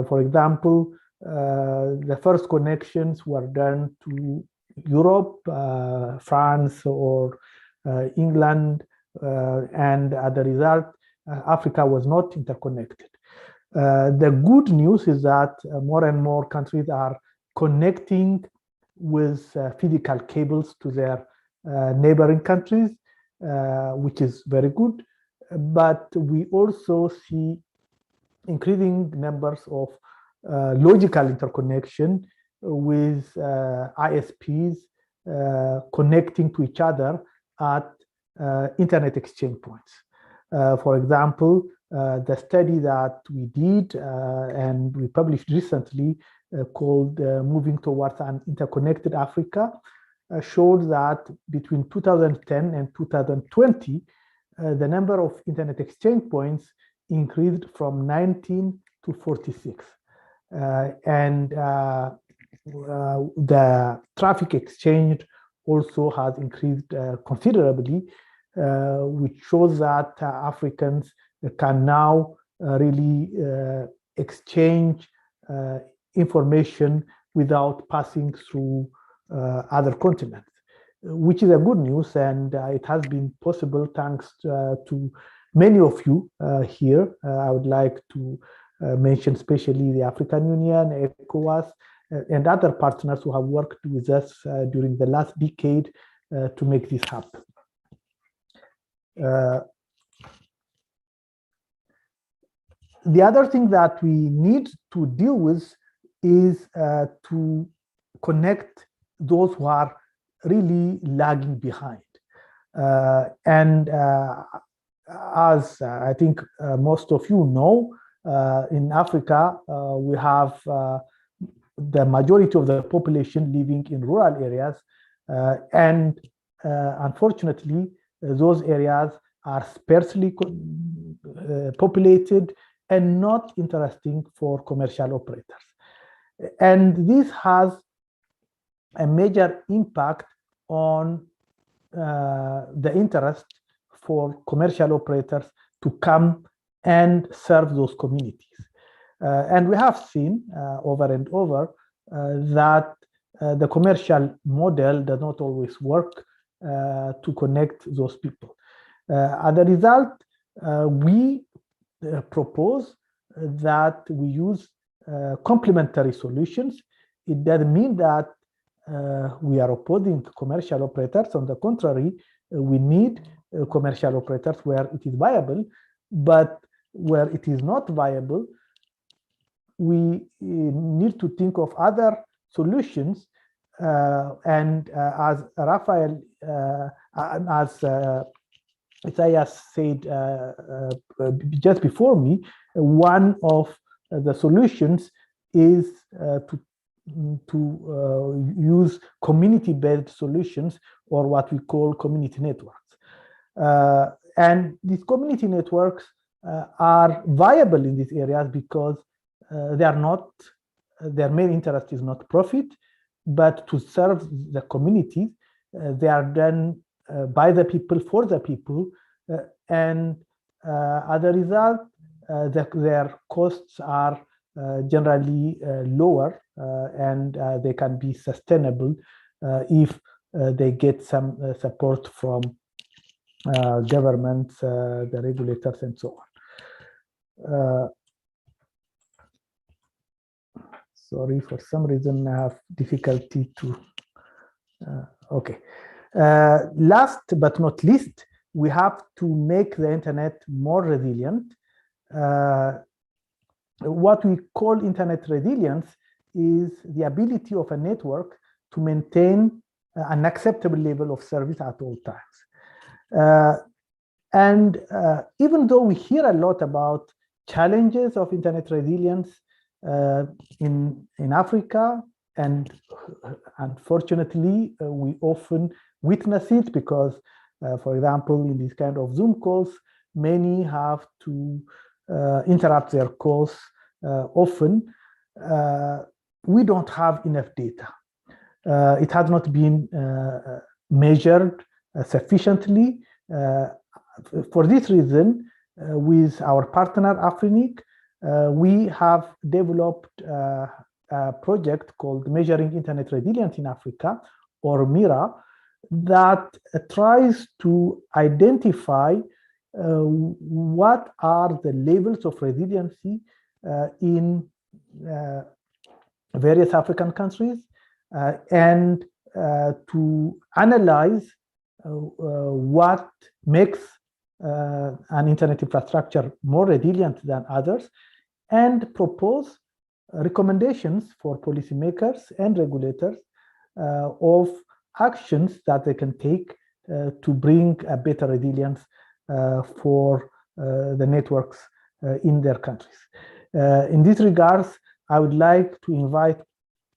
for example, the first connections were done to Europe, France, or England, and as a result, Africa was not interconnected. The good news is that more and more countries are connecting with physical cables to their neighboring countries, which is very good. But we also see increasing numbers of logical interconnection with ISPs connecting to each other at internet exchange points. For example, the study that we did and we published recently called Moving Towards an Interconnected Africa showed that between 2010 and 2020, the number of internet exchange points increased from 19 to 46. And the traffic exchange also has increased considerably, which shows that Africans can now really exchange information without passing through other continents, which is a good news, and it has been possible thanks to many of you here. I would like to mention especially the African Union, ECOWAS, and other partners who have worked with us during the last decade to make this happen. The other thing that we need to deal with is to connect those who are really lagging behind. And as I think most of you know, in Africa, we have the majority of the population living in rural areas. And unfortunately, those areas are sparsely populated and not interesting for commercial operators. And this has a major impact on the interest for commercial operators to come and serve those communities. And we have seen over and over that the commercial model does not always work to connect those people. As a result, we propose that we use complementary solutions. It doesn't mean that we are opposing commercial operators. On the contrary, we need commercial operators where it is viable, but where it is not viable, we need to think of other solutions. And as Raphael, as Isaias said just before me, one of the solutions is to use community-based solutions, or what we call community networks. And these community networks are viable in these areas because they are not, their main interest is not profit, but to serve the community. They are done by the people, for the people, and as a result, their costs are generally lower, and they can be sustainable if they get some support from governments, the regulators, and so on. Sorry, for some reason I have difficulty to, okay. Last but not least, we have to make the internet more resilient. What we call internet resilience is the ability of a network to maintain an acceptable level of service at all times. And even though we hear a lot about challenges of internet resilience in Africa, and unfortunately, we often witness it because, for example, in these kind of Zoom calls, many have to interrupt their calls often. We don't have enough data. It has not been measured sufficiently. For this reason, with our partner Afrinic, we have developed a project called Measuring Internet Resilience in Africa, or MIRA, that tries to identify what are the levels of resiliency in various African countries, and to analyze what makes an internet infrastructure more resilient than others, and propose recommendations for policymakers and regulators of actions that they can take to bring a better resilience for the networks in their countries. In this regards, I would like to invite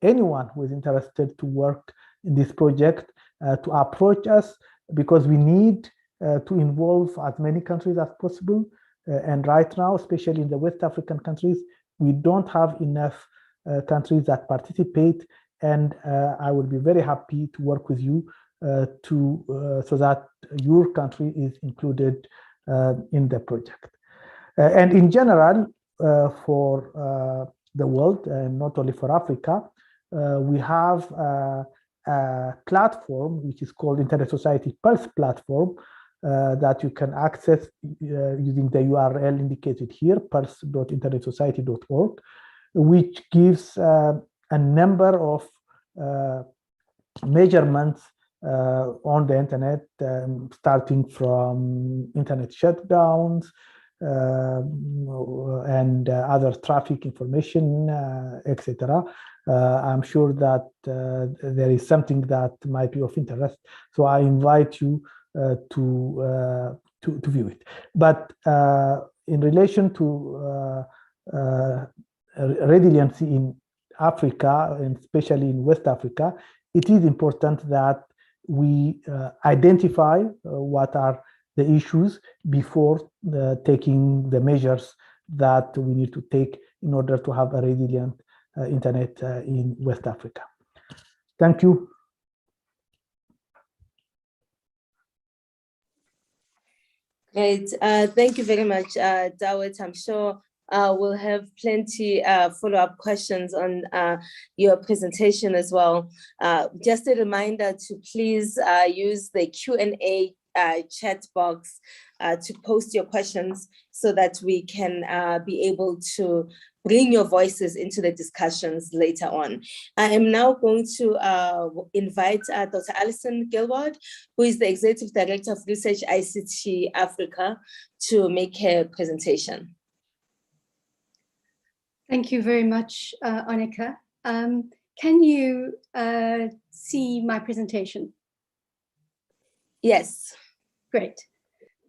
anyone who is interested to work in this project to approach us, because we need to involve as many countries as possible. And right now, especially in the West African countries, we don't have enough countries that participate. And I will be very happy to work with you so that your country is included in the project. And in general, for the world, and not only for Africa, we have a platform which is called Internet Society Pulse platform that you can access using the URL indicated here, pulse.internetsociety.org, which gives a number of measurements on the internet, starting from internet shutdowns and other traffic information, etc. I'm sure that there is something that might be of interest, so I invite you to view it. But in relation to resiliency in Africa, and especially in West Africa, it is important that we identify what are the issues before taking the measures that we need to take in order to have a resilient internet in West Africa. Thank you. Great. Thank you very much, Dawit. I'm sure we'll have plenty follow-up questions on your presentation as well. Just a reminder to please use the Q&A chat box to post your questions so that we can be able to bring your voices into the discussions later on. I am now going to invite Dr. Alison Gilward, who is the Executive Director of Research ICT Africa, to make her presentation. Thank you very much, Annika. Can you see my presentation? Yes. Great.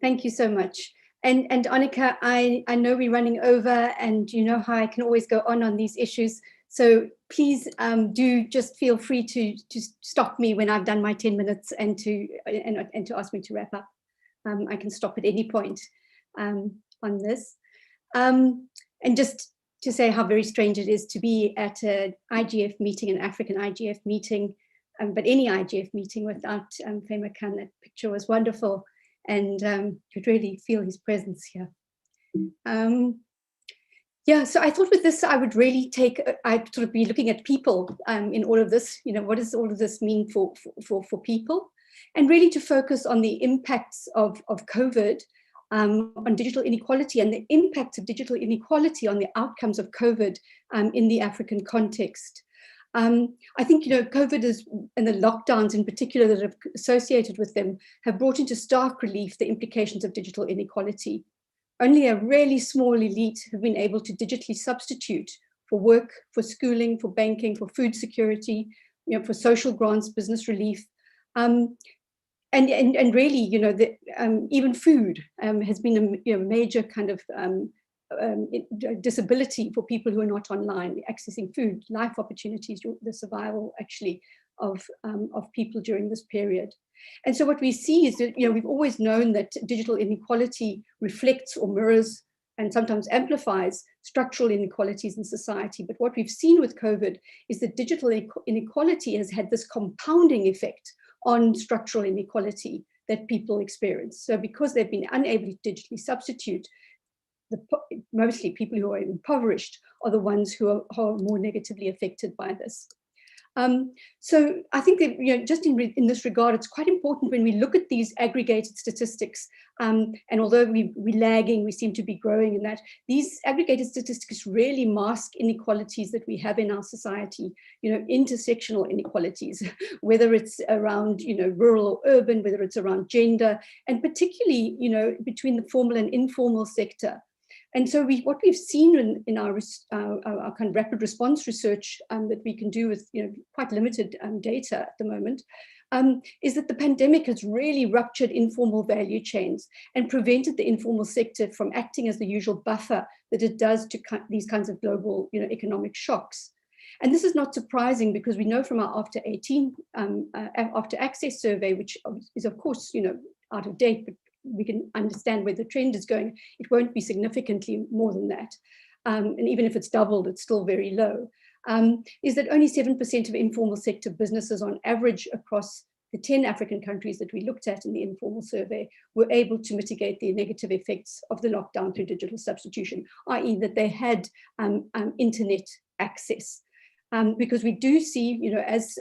Thank you so much. And Annika, I know we're running over, and you know how I can always go on these issues. So please do just feel free to stop me when I've done my 10 minutes and to ask me to wrap up. I can stop at any point on this. And just to say how very strange it is to be at an IGF meeting, an African IGF meeting, but any IGF meeting without Fema Khan. That picture was wonderful, and could really feel his presence here. Yeah, so I thought with this, I would really I'd sort of be looking at people in all of this. You know, what does all of this mean for people? And really to focus on the impacts of COVID on digital inequality, and the impact of digital inequality on the outcomes of COVID in the African context. I think, you know, COVID and the lockdowns in particular that are associated with them have brought into stark relief the implications of digital inequality. Only a really small elite have been able to digitally substitute for work, for schooling, for banking, for food security, you know, for social grants, business relief. And and really, you know, even food has been a major kind of disability for people who are not online, accessing food, life opportunities, the survival actually of people during this period. And so what we see is that, you know, we've always known that digital inequality reflects or mirrors and sometimes amplifies structural inequalities in society. But what we've seen with COVID is that digital inequality has had this compounding effect on structural inequality that people experience. So because they've been unable to digitally substitute, mostly people who are impoverished are the ones who are more negatively affected by this. So I think that, you know, just in this regard, it's quite important when we look at these aggregated statistics, and although we're lagging, we seem to be growing in that, these aggregated statistics really mask inequalities that we have in our society, you know, intersectional inequalities, whether it's around, you know, rural or urban, whether it's around gender, and particularly, you know, between the formal and informal sector. And so what we've seen in our kind of rapid response research that we can do with, you know, quite limited data at the moment, is that the pandemic has really ruptured informal value chains and prevented the informal sector from acting as the usual buffer that it does to these kinds of global, you know, economic shocks. And this is not surprising because we know from our After Access survey, which is of course, you know, out of date, but we can understand where the trend is going, it won't be significantly more than that. And even if it's doubled, it's still very low, is that only 7% of informal sector businesses on average across the 10 African countries that we looked at in the informal survey were able to mitigate the negative effects of the lockdown through digital substitution, i.e. that they had internet access. Because we do see, you know, as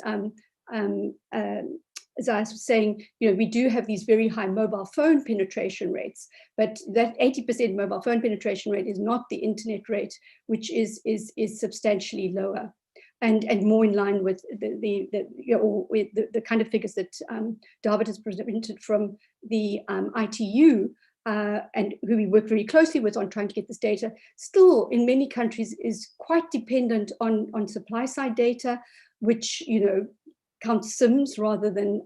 I was saying, you know, we do have these very high mobile phone penetration rates, but that 80% mobile phone penetration rate is not the internet rate, which is substantially lower, and more in line with the kind of figures that David has presented from the ITU, and who we work very closely with on trying to get this data. Still, in many countries, is quite dependent on supply side data, which, you know, count SIMs rather than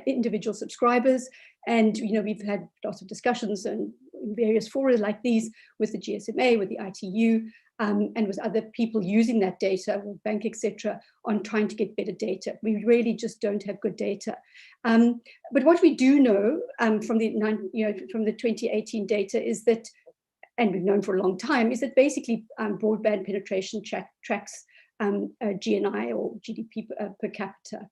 individual subscribers. And, you know, we've had lots of discussions and in various forums like these with the GSMA, with the ITU, and with other people using that data, World Bank, etc., on trying to get better data. We really just don't have good data. But what we do know from the 2018 data is that, and we've known for a long time, is that basically broadband penetration tracks GNI or GDP per capita.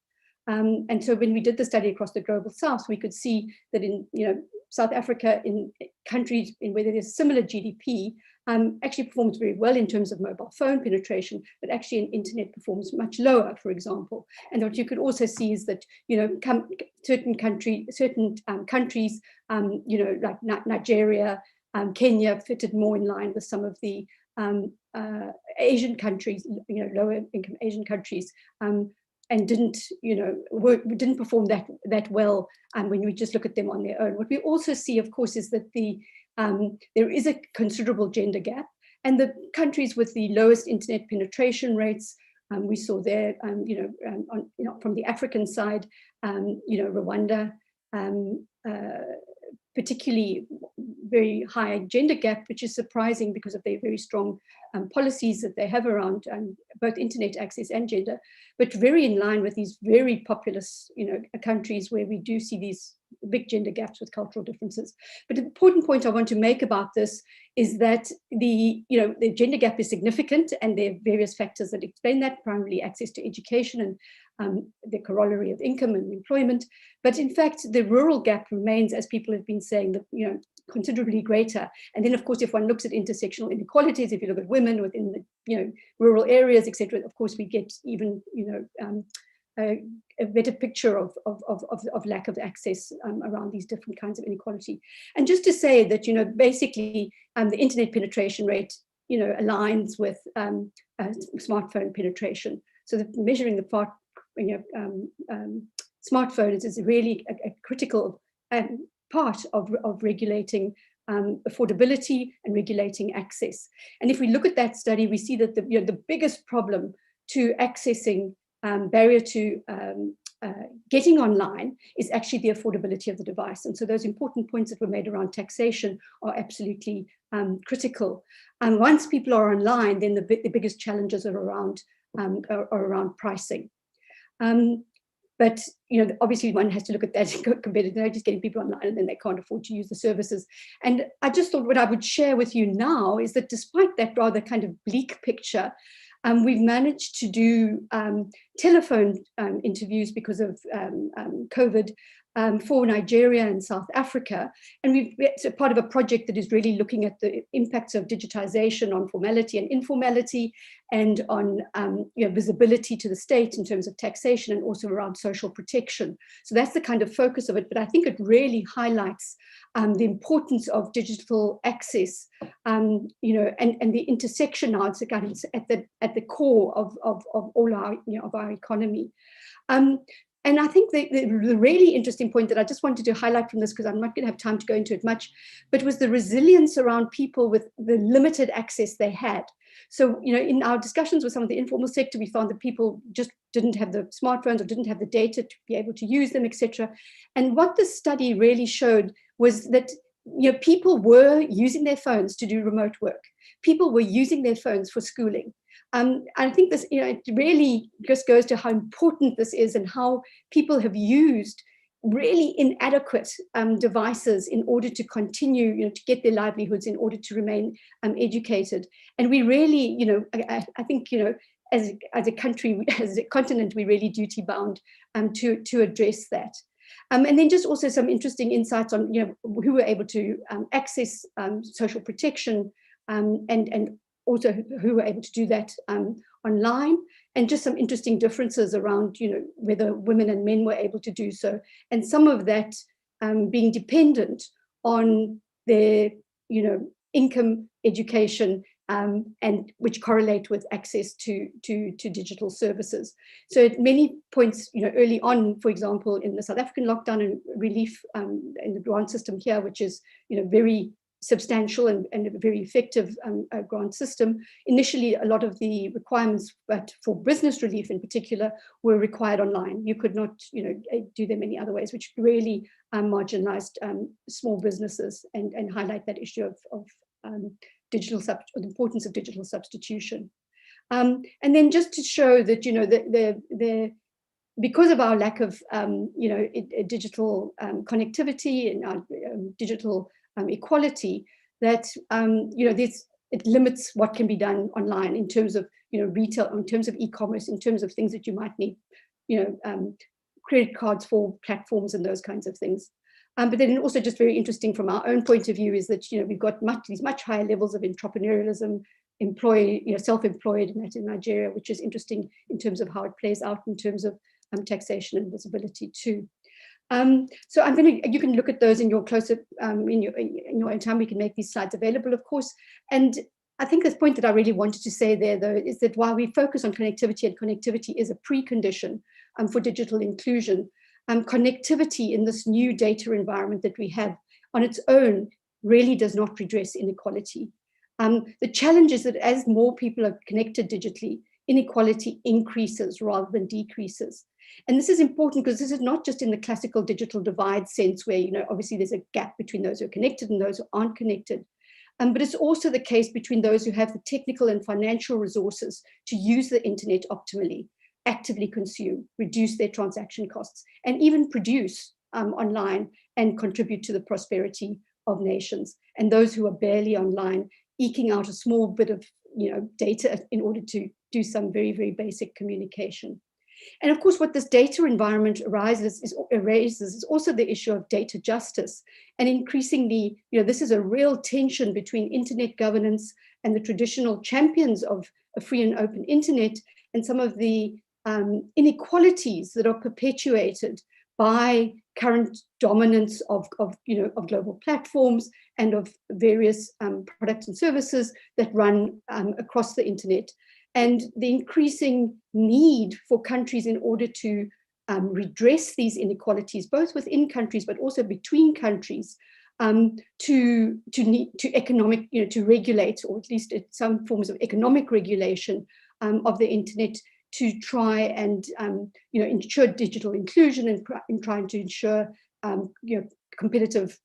And so when we did the study across the global south, we could see that in, you know, South Africa, in countries in where there's similar GDP, actually performs very well in terms of mobile phone penetration, but actually in internet performs much lower, for example. And what you could also see is that, you know, certain countries, you know, like Nigeria, Kenya fitted more in line with some of the Asian countries, you know, lower income Asian countries, and didn't, you know, didn't perform that well when we just look at them on their own. What we also see, of course, is that there is a considerable gender gap, and the countries with the lowest internet penetration rates, we saw there, you know, from the African side, you know, Rwanda, particularly very high gender gap, which is surprising because of their very strong policies that they have around both internet access and gender, but very in line with these very populous, you know, countries where we do see these big gender gaps with cultural differences. But the important point I want to make about this is that the gender gap is significant, and there are various factors that explain that, primarily access to education and the corollary of income and employment. But in fact, the rural gap remains, as people have been saying, that, you know, considerably greater. And then, of course, if one looks at intersectional inequalities, if you look at women within the, you know, rural areas, etc., of course, we get even, you know, a better picture of lack of access around these different kinds of inequality. And just to say that, you know, basically the internet penetration rate, you know, aligns with smartphone penetration. So that measuring the part, you know, smartphones is really a critical part of regulating affordability and regulating access. And if we look at that study, we see that the biggest problem to accessing barrier to getting online is actually the affordability of the device. And so those important points that were made around taxation are absolutely critical. And once people are online, then the biggest challenges are around pricing. But obviously one has to look at that compared to just getting people online and then they can't afford to use the services. And I just thought what I would share with you now is that despite that rather kind of bleak picture, we've managed to do telephone interviews because of COVID for Nigeria and South Africa. And it's a part of a project that is really looking at the impacts of digitization on formality and informality and on visibility to the state in terms of taxation and also around social protection. So that's the kind of focus of it. But I think it really highlights the importance of digital access, and the intersectionality at the core of all our of our economy. And I think the really interesting point that I just wanted to highlight from this, because I'm not going to have time to go into it much, but was the resilience around people with the limited access they had. So, in our discussions with some of the informal sector, we found that people just didn't have the smartphones or didn't have the data to be able to use them, etc. And what this study really showed was that people were using their phones to do remote work. People were using their phones for schooling. I think this, it really just goes to how important this is and how people have used really inadequate devices in order to continue, to get their livelihoods, in order to remain educated. And we really, I think, as a country, as a continent, we really duty bound to address that. And then just also some interesting insights on, who were able to access social protection and also who were able to do that online, and just some interesting differences around, whether women and men were able to do so, and some of that being dependent on their, income, education, and which correlate with access to digital services. So at many points, early on, for example, in the South African lockdown and relief in the grant system here, which is, very substantial and a very effective grant system. Initially, a lot of the requirements, but for business relief in particular, were required online. You could not, do them any other ways, which really marginalized small businesses and highlight that issue of the importance of digital substitution. And then just to show that, because of our lack of, digital connectivity and our digital equality, that it limits what can be done online in terms of retail, in terms of e-commerce, in terms of things that you might need, credit cards for platforms and those kinds of things. But then also just very interesting from our own point of view is that we've got these much higher levels of entrepreneurialism, self-employed in Nigeria, which is interesting in terms of how it plays out in terms of taxation and visibility too. So you can look at those in your closer, in your own time. We can make these slides available, of course. And I think the point that I really wanted to say there, though, is that while we focus on connectivity, and connectivity is a precondition for digital inclusion, connectivity in this new data environment that we have on its own really does not redress inequality. The challenge is that as more people are connected digitally, inequality increases rather than decreases. And this is important because this is not just in the classical digital divide sense where, obviously there's a gap between those who are connected and those who aren't connected. But it's also the case between those who have the technical and financial resources to use the internet optimally, actively consume, reduce their transaction costs, and even produce online and contribute to the prosperity of nations. And those who are barely online, eking out a small bit of data in order to do some very, very basic communication. And of course, what this data environment raises is also the issue of data justice. And increasingly, this is a real tension between internet governance and the traditional champions of a free and open internet, and some of the inequalities that are perpetuated by current dominance of global platforms and of various products and services that run across the internet. And the increasing need for countries in order to redress these inequalities, both within countries, but also between countries, to economic, to regulate, or at least some forms of economic regulation of the internet, to try and ensure digital inclusion and in trying to ensure competitive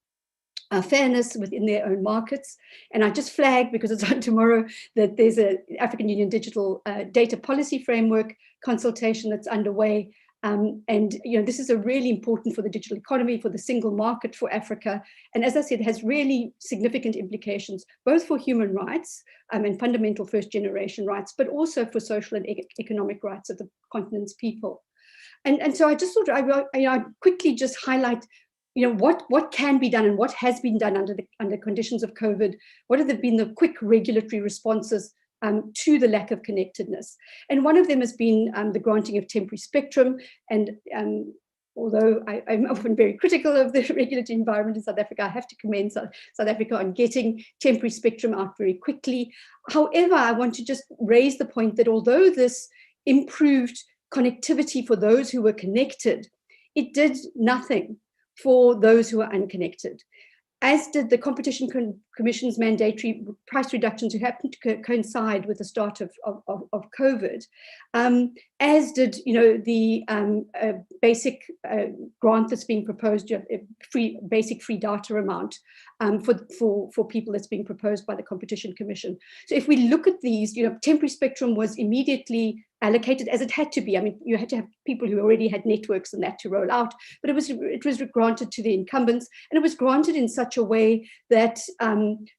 fairness within their own markets. And I just flagged, because it's on tomorrow, that there's an African Union Digital Data Policy Framework consultation that's underway. This is a really important for the digital economy, for the single market for Africa. And as I said, has really significant implications, both for human rights and fundamental first generation rights, but also for social and economic rights of the continent's people. And so I just thought I'd quickly just highlight what can be done and what has been done under conditions of COVID. What have been the quick regulatory responses to the lack of connectedness? And one of them has been the granting of temporary spectrum. And although I'm often very critical of the regulatory environment in South Africa, I have to commend South Africa on getting temporary spectrum out very quickly. However, I want to just raise the point that although this improved connectivity for those who were connected, it did nothing for those who are unconnected, as did the Competition Commission's mandatory price reductions, who happened to coincide with the start of COVID, as did the basic grant that's being proposed, basic free data amount for people that's being proposed by the Competition Commission. So if we look at these, temporary spectrum was immediately allocated, as it had to be. I mean, you had to have people who already had networks and that to roll out, but it was granted to the incumbents, and it was granted in such a way that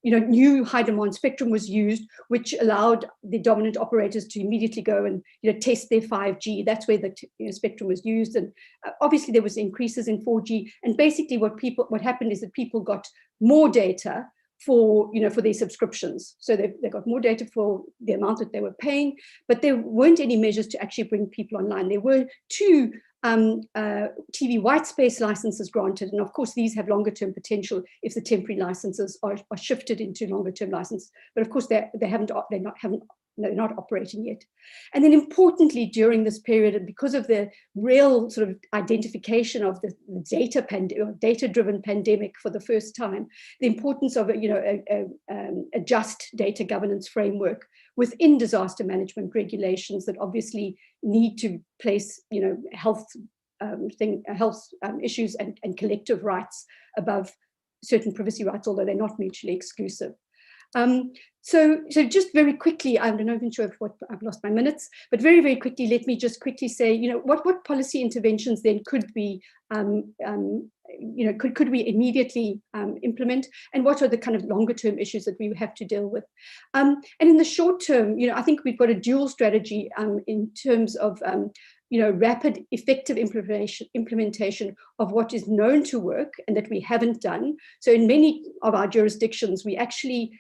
new high demand spectrum was used, which allowed the dominant operators to immediately go and test their 5G. That's where the spectrum was used, and obviously there was increases in 4G. And basically, what happened is that people got more data for their subscriptions. So they got more data for the amount that they were paying, but there weren't any measures to actually bring people online. There were 2 TV white space licenses granted, and of course these have longer term potential if the temporary licenses are shifted into longer term licenses. But of course they're not operating yet. And then importantly, during this period, and because of the real sort of identification of the data-driven pandemic for the first time, the importance of a just data governance framework within disaster management regulations that obviously need to place health issues and collective rights above certain privacy rights, although they're not mutually exclusive. So just very quickly, I'm not even sure what I've lost my minutes, but very, very quickly, let me just quickly say, what policy interventions then could be, could we immediately implement, and what are the kind of longer term issues that we have to deal with? And in the short term, I think we've got a dual strategy in terms of rapid, effective implementation of what is known to work and that we haven't done. So in many of our jurisdictions, we actually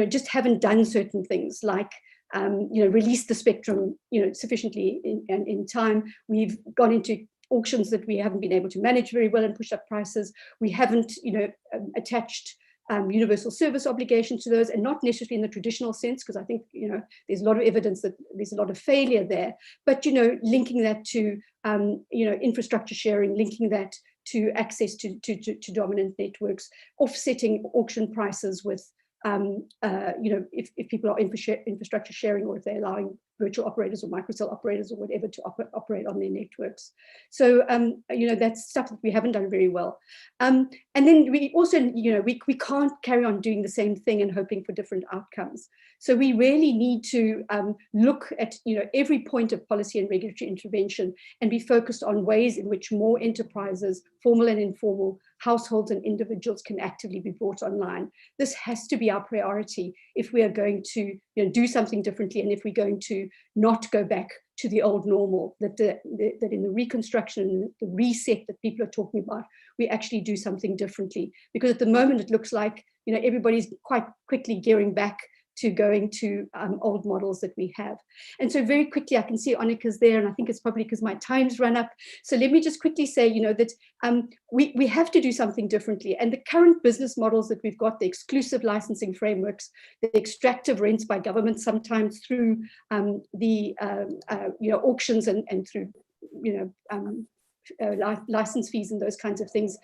just haven't done certain things like, release the spectrum, sufficiently in time. We've gone into auctions that we haven't been able to manage very well and push up prices. We haven't, attached universal service obligations to those, and not necessarily in the traditional sense, because I think, there's a lot of evidence that there's a lot of failure there, but, linking that to, infrastructure sharing, linking that to access to dominant networks, offsetting auction prices with, if people are infrastructure sharing, or if they're allowing virtual operators or microcell operators or whatever to operate on their networks. So, that's stuff that we haven't done very well. And then we also, we can't carry on doing the same thing and hoping for different outcomes. So we really need to look at, every point of policy and regulatory intervention and be focused on ways in which more enterprises, formal and informal, households and individuals can actively be brought online. This has to be our priority if we are going to do something differently, and if we're going to not go back to the old normal, that in the reconstruction and the reset that people are talking about, we actually do something differently. Because at the moment it looks like everybody's quite quickly gearing back to going to old models that we have. And so very quickly, I can see Annika's there, and I think it's probably because my time's run up. So let me just quickly say, that we have to do something differently. And the current business models that we've got, the exclusive licensing frameworks, the extractive rents by government, sometimes through the auctions and through license fees and those kinds of things.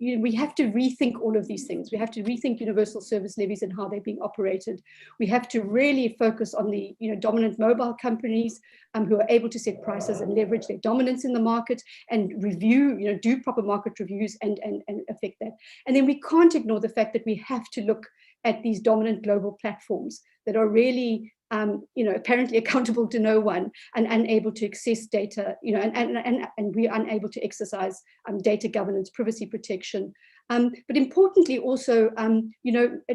We have to rethink all of these things. We have to rethink universal service levies and how they're being operated. We have to really focus on the dominant mobile companies who are able to set prices and leverage their dominance in the market and review, do proper market reviews and affect that. And then we can't ignore the fact that we have to look at these dominant global platforms that are really apparently accountable to no one and unable to access data, and we're unable to exercise data governance, privacy protection. But importantly also,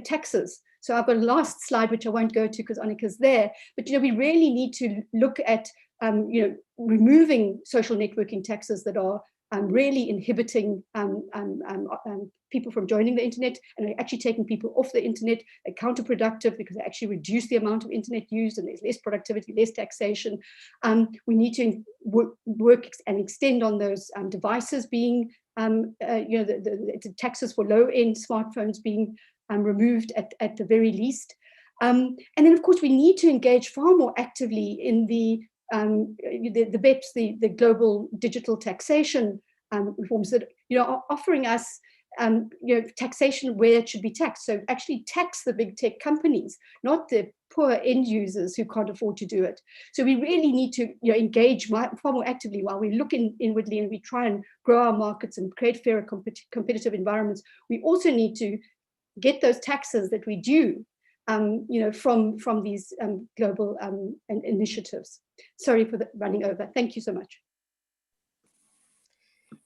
taxes. So I've got a last slide, which I won't go to because Annika's there, but we really need to look at removing social networking taxes that are really inhibiting people from joining the internet and actually taking people off the internet. They're counterproductive because they actually reduce the amount of internet used and there's less productivity, less taxation. We need to work and extend on those devices being, the taxes for low-end smartphones being removed at the very least. And then, of course, we need to engage far more actively in the BEPS, the global digital taxation reforms that are offering us taxation where it should be taxed. So actually tax the big tech companies, not the poor end users who can't afford to do it. So we really need to engage far more actively while we look inwardly and we try and grow our markets and create fairer competitive environments. We also need to get those taxes that we do from these global initiatives. Sorry for running over. Thank you so much.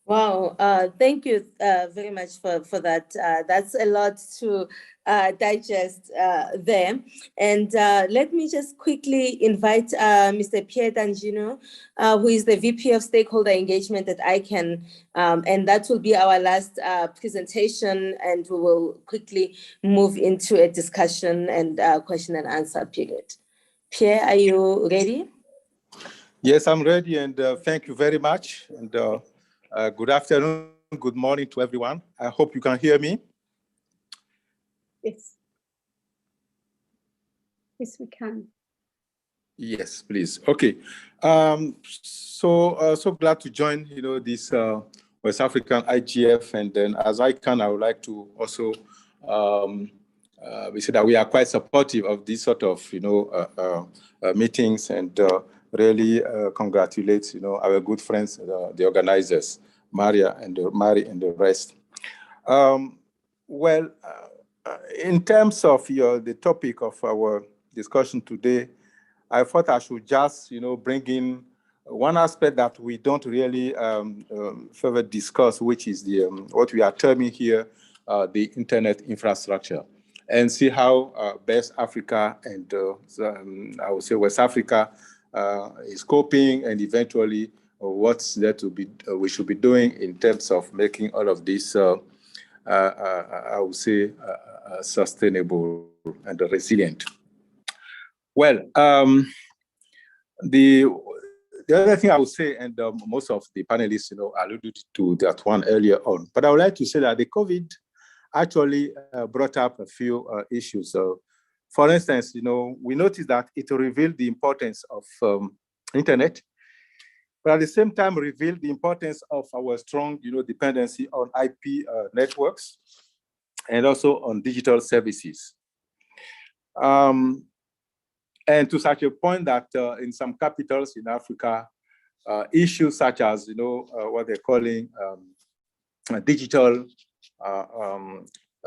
Wow, thank you very much for that. That's a lot to digest there. And let me just quickly invite Mr. Pierre D'Angino, who is the VP of Stakeholder Engagement at ICANN. And that will be our last presentation, and we will quickly move into a discussion and question and answer period. Pierre, are you ready? Yes, I'm ready, and thank you very much. And good afternoon, good morning to everyone. I hope you can hear me. Yes. Yes, we can. Yes, please. Okay. So glad to join, this West African IGF, and then as I would like to also we say that we are quite supportive of this sort of, meetings, and really congratulate, our good friends, the organizers, Maria and Mari and the rest. Well, in terms of the topic of our discussion today, I thought I should just, bring in one aspect that we don't really further discuss, which is the what we are terming here the internet infrastructure, and see how best Africa and I would say West Africa is coping, and eventually what's there to be we should be doing in terms of making all of this I would say sustainable and resilient. Well, the other thing I would say, and most of the panelists, alluded to that one earlier on, but I would like to say that the COVID actually brought up a few issues. So, for instance, we noticed that it revealed the importance of internet, but at the same time revealed the importance of our strong, dependency on IP networks and also on digital services. And to such a point that in some capitals in Africa, issues such as, what they're calling digital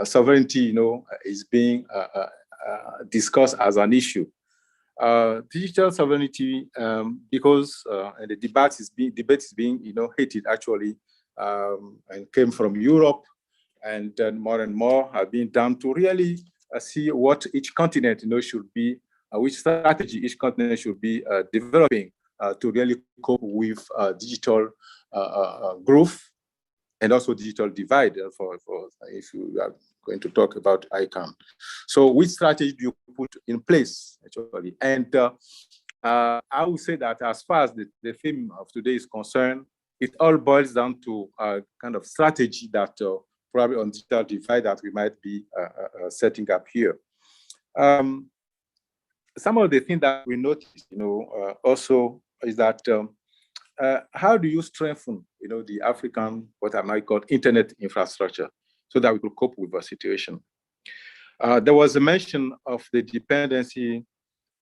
sovereignty, is being discussed as an issue. Digital sovereignty, because and the debate is being, heated actually, and came from Europe, and then more and more have been done to really see what each continent, should be, which strategy each continent should be developing to really cope with digital growth and also digital divide. For if you are going to talk about ICANN, so which strategy do you put in place actually? And I would say that as far as the theme of today is concerned, it all boils down to a kind of strategy that probably on digital divide that we might be setting up here. Some of the things that we noticed, also is that how do you strengthen, the African, what I might call internet infrastructure, so that we could cope with the situation? There was a mention of the dependency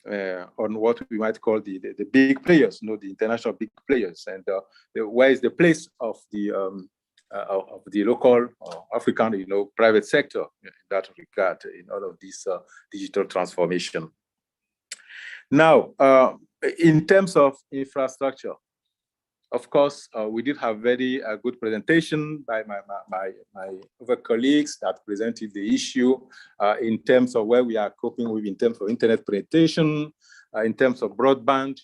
on what we might call the big players, the international big players, and where is the place of the local African, private sector in that regard in all of this digital transformation. Now, in terms of infrastructure, of course, we did have very good presentation by my other colleagues that presented the issue in terms of where we are coping with in terms of internet penetration, in terms of broadband,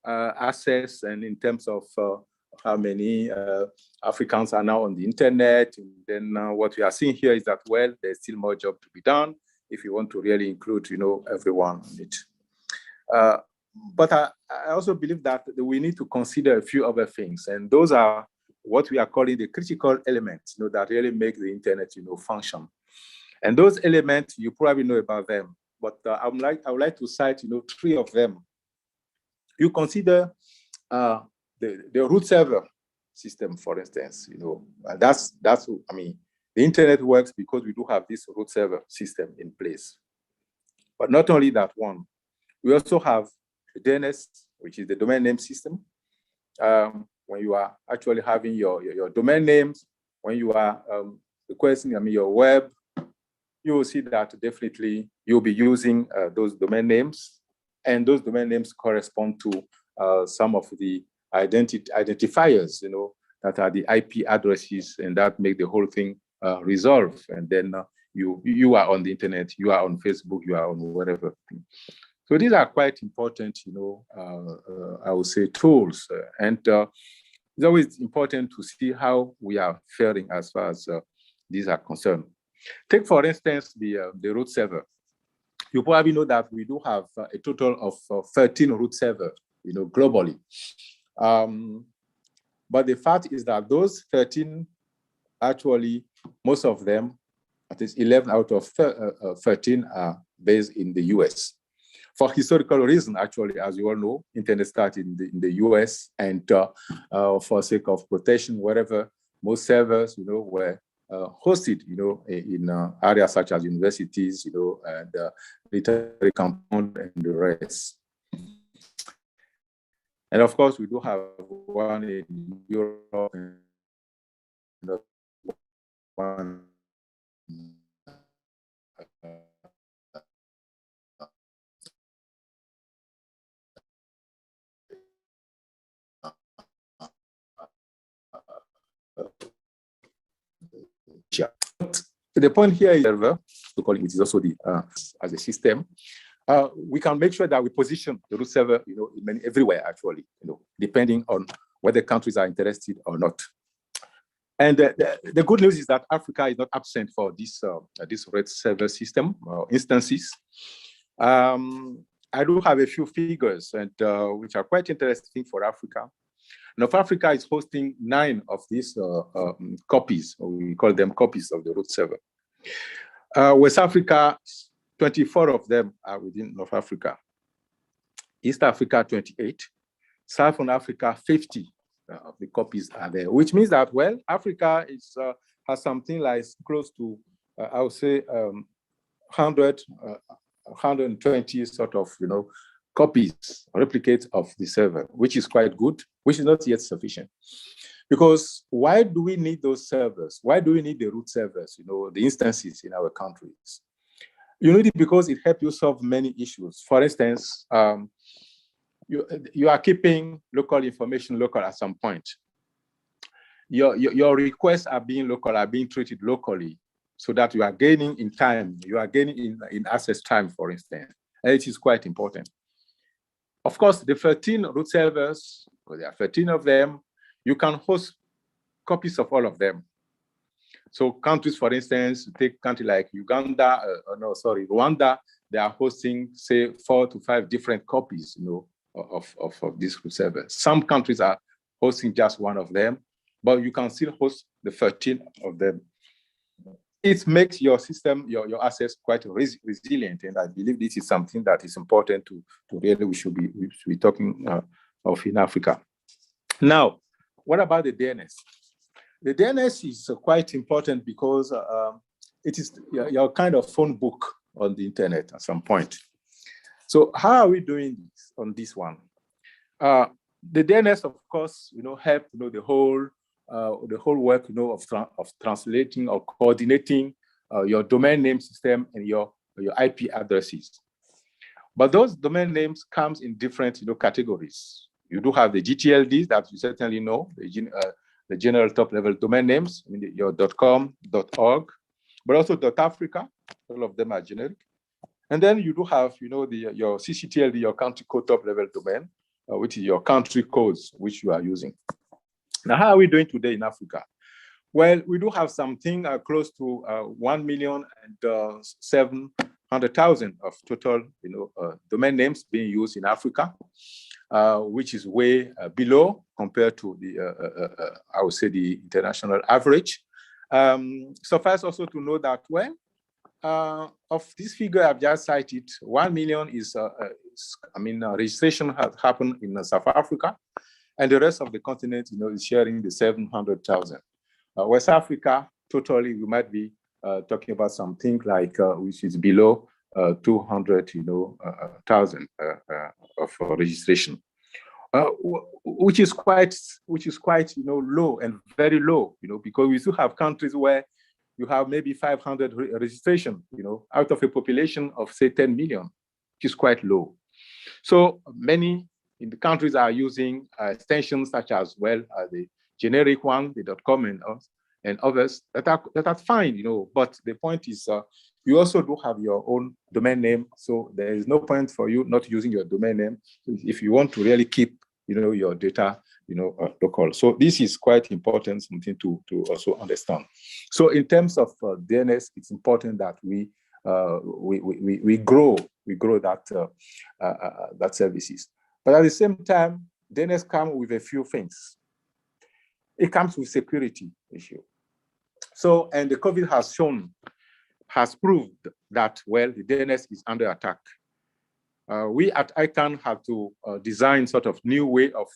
access, and in terms of how many Africans are now on the internet. And then what we are seeing here is that, well, there's still more job to be done if you want to really include, everyone on it. But I also believe that we need to consider a few other things, and those are what we are calling the critical elements, that really make the internet, function. And those elements, you probably know about them, but I would like to cite, 3 of them. You consider the root server system, for instance, that's I mean, the internet works because we do have this root server system in place. But not only that one, we also have the DNS, which is the domain name system. When you are actually having your domain names, when you are requesting, your web, you will see that definitely you'll be using those domain names, and those domain names correspond to some of the identifiers, that are the IP addresses, and that make the whole thing resolve. And then you are on the internet, you are on Facebook, you are on whatever. So these are quite important, I would say, tools. And it's always important to see how we are faring as far as these are concerned. Take, for instance, the root server. You probably know that we do have a total of 13 root servers, globally. But the fact is that those 13, actually, most of them, at least 11 out of 13 are based in the US. For historical reason, actually, as you all know, internet started in the US, and for sake of protection, wherever, most servers, were hosted, in areas such as universities, and military compound and the rest. And of course, we do have one in Europe and one the point here is server, to call it, which is also the as a system. We can make sure that we position the root server, everywhere actually, depending on whether countries are interested or not. And the good news is that Africa is not absent for this root server system instances. I do have a few figures, and which are quite interesting for Africa. North Africa is hosting 9 of these copies, or we call them copies of the root server. West Africa, 24 of them are within North Africa. East Africa, 28. Southern Africa, 50 of the copies are there, which means that, well, Africa is, has something like close to, I would say, 120 sort of, copies, replicates of the server, which is quite good, which is not yet sufficient. Because why do we need those servers? Why do we need the root servers, the instances in our countries? You need it because it helps you solve many issues. For instance, you are keeping local information local at some point. Your requests are being local, are being treated locally, so that you are gaining in time, you are gaining in access time, for instance, and it is quite important. Of course, the 13 root servers, because there are 13 of them, you can host copies of all of them. So countries, for instance, take a country like Uganda, Rwanda, they are hosting, say, 4 to 5 different copies, of these root servers. Some countries are hosting just one of them, but you can still host the 13 of them. It makes your system, your access quite resilient, and I believe this is something that is important to really we should be talking of in Africa. Now, what about the DNS? The DNS is quite important because it is your kind of phone book on the internet at some point. So how are we doing this on this one? The DNS, of course, help the whole work of translating or coordinating your domain name system and your IP addresses. But those domain names comes in different categories. You do have the GTLDs that you certainly know, the general top-level domain names, your .com, .org, but also .africa. All of them are generic. And then you do have, your CCTLD, your country code top-level domain, which is your country codes, which you are using. Now, how are we doing today in Africa? Well, we do have something close to 1,700,000 of total, domain names being used in Africa, which is way below compared to the, I would say, the international average. Suffice also to know that of this figure I've just cited, 1 million is registration has happened in South Africa, and the rest of the continent, is sharing the 700,000. West Africa, totally, we might be talking about something like which is below 200,000 of registration, which is quite low and very low, because we still have countries where you have maybe 500 registration, out of a population of say 10 million, which is quite low. So many in the countries are using extensions such as the generic one, the .com and others that are fine, But the point is, you also do have your own domain name, so there is no point for you not using your domain name if you want to really keep, your data, local. So this is quite important, something to also understand. So in terms of DNS, it's important that we grow that services. But at the same time, DNS comes with a few things. It comes with security issue. So, and the COVID has proved that, the DNS is under attack. We at ICANN have to design sort of new way of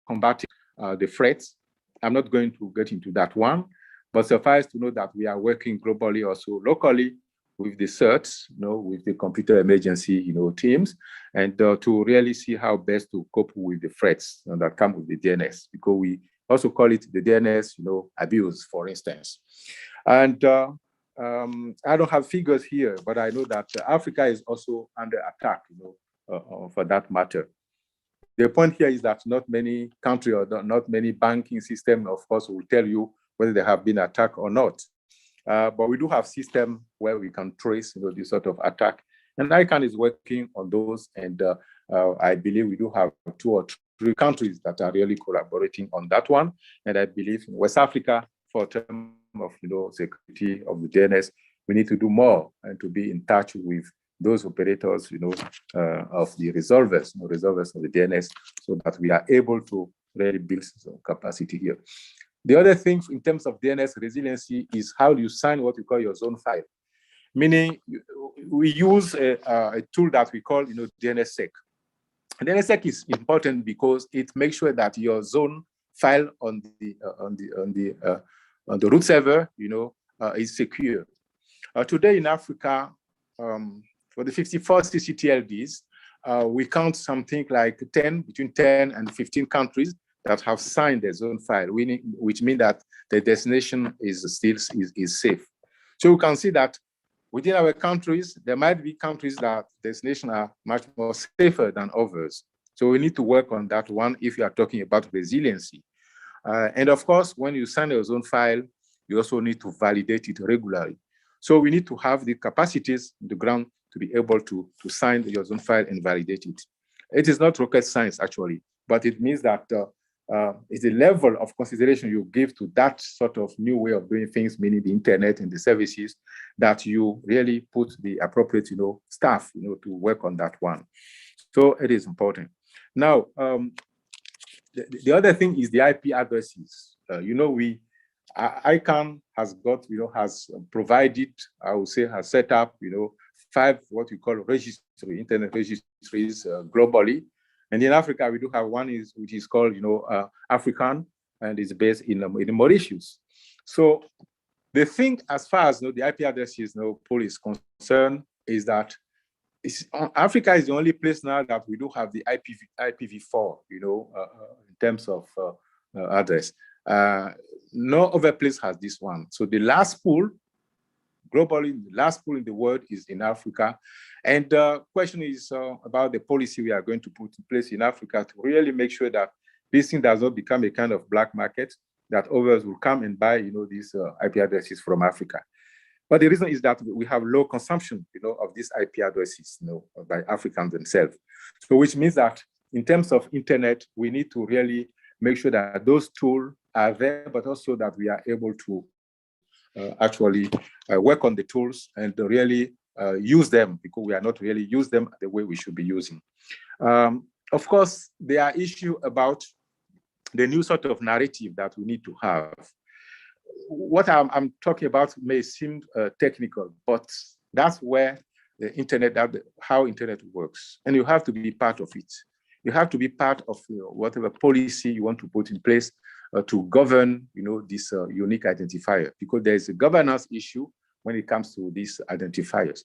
combating the threats. I'm not going to get into that one, but suffice to know that we are working globally, also locally, with the CERTs, with the computer emergency, teams, and to really see how best to cope with the threats that come with the DNS, because we also call it the DNS, abuse, for instance. And I don't have figures here, but I know that Africa is also under attack, for that matter. The point here is that not many countries or not many banking systems, of course, will tell you whether they have been attacked or not. But we do have systems where we can trace, this sort of attack. And ICANN is working on those. And I believe we do have 2 or 3 countries that are really collaborating on that one. And I believe in West Africa, for term of security of the DNS, we need to do more and to be in touch with those operators, of the resolvers, resolvers of the DNS, so that we are able to really build some capacity here. The other thing in terms of DNS resiliency is how you sign what we call your zone file. Meaning, we use a tool that we call, DNSSEC. And DNSSEC is important because it makes sure that your zone file on the root server, is secure. Today in Africa, for the 54 CCTLDs, we count something like between 10 and 15 countries that have signed the zone file, which means that the destination is still safe. So we can see that within our countries, there might be countries that destinations are much more safer than others. So we need to work on that one if you are talking about resiliency. And of course, when you sign your zone file, you also need to validate it regularly. So we need to have the capacities on the ground to be able to sign your zone file and validate it. It is not rocket science, actually, but it means that it's the level of consideration you give to that sort of new way of doing things, meaning the internet and the services, that you really put the appropriate, staff, to work on that one. So it is important. Now, the other thing is the IP addresses. ICANN has got, has provided, I would say, has set up, 5 what we call internet registries globally. And in Africa, we do have one which is called, African, and is based in Mauritius. So the thing, as far as the IP addresses pool is concerned, is that Africa is the only place now that we do have the IPv4, in terms of address. No other place has this one. So the last pool, globally, the last pool in the world is in Africa. And the question is about the policy we are going to put in place in Africa to really make sure that this thing does not become a kind of black market, that others will come and buy, these IP addresses from Africa. But the reason is that we have low consumption, of these IP addresses, by Africans themselves. So which means that in terms of internet, we need to really make sure that those tools are there, but also that we are able to actually work on the tools and really use them, because we are not really use them the way we should be using. Of course, there are issues about the new sort of narrative that we need to have. What I'm talking about may seem technical, but that's where the internet, how internet works, and you have to be part of it. You have to be part of whatever policy you want to put in place to govern, this unique identifier, because there is a governance issue when it comes to these identifiers.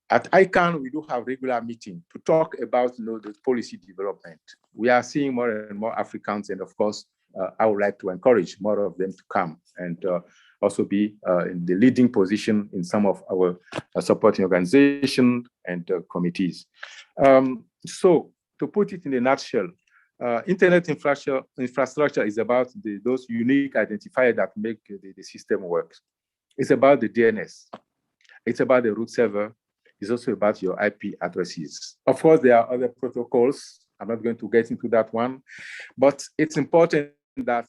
At ICANN, we do have regular meetings to talk about, the policy development. We are seeing more and more Africans, and of course, I would like to encourage more of them to come and also be in the leading position in some of our supporting organizations and committees. So to put it in a nutshell, internet infrastructure is about those unique identifiers that make the system work. It's about the DNS. It's about the root server. It's also about your IP addresses. Of course, there are other protocols. I'm not going to get into that one, but it's important that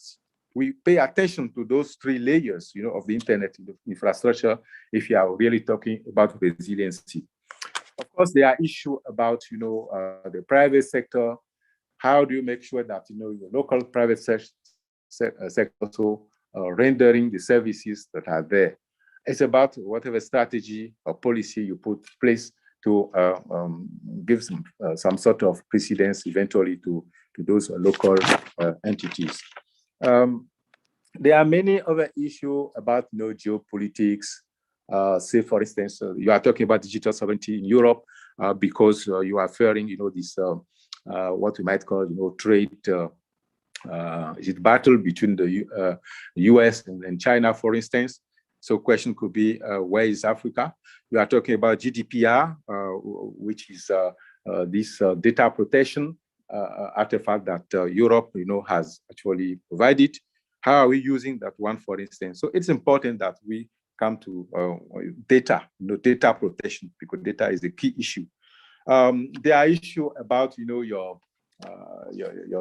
we pay attention to those three layers, of the internet infrastructure, if you are really talking about resiliency. Of course, there are issues about, the private sector. How do you make sure that, your local private sector also rendering the services that are there? It's about whatever strategy or policy you put in place to give some sort of precedence eventually to those local entities. There are many other issues about geopolitics. Say, for instance, you are talking about digital sovereignty in Europe because you are fearing, this what we might call, trade battle between the US and China, for instance. So question could be, where is Africa? We are talking about GDPR, which is this data protection artifact that Europe, has actually provided. How are we using that one, for instance? So it's important that we come to data, data protection, because data is a key issue. There are issues about, your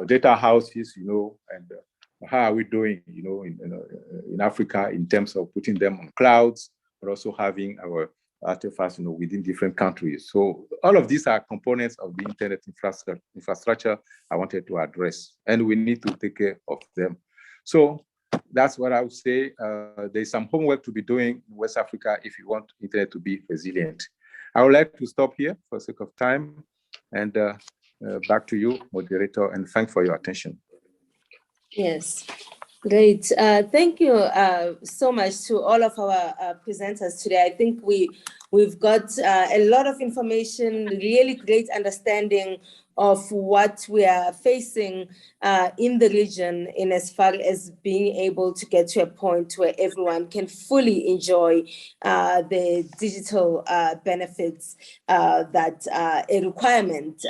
data houses, and how are we doing, in Africa in terms of putting them on clouds, but also having our artifacts, within different countries. So all of these are components of the internet infrastructure I wanted to address, and we need to take care of them. So that's what I would say. There's some homework to be doing in West Africa if you want internet to be resilient. I would like to stop here for the sake of time, and back to you, moderator, and thanks for your attention. Yes, great. Thank you so much to all of our presenters today. I think we've got a lot of information, really great understanding of what we are facing in the region, in as far as being able to get to a point where everyone can fully enjoy the digital benefits that are a requirement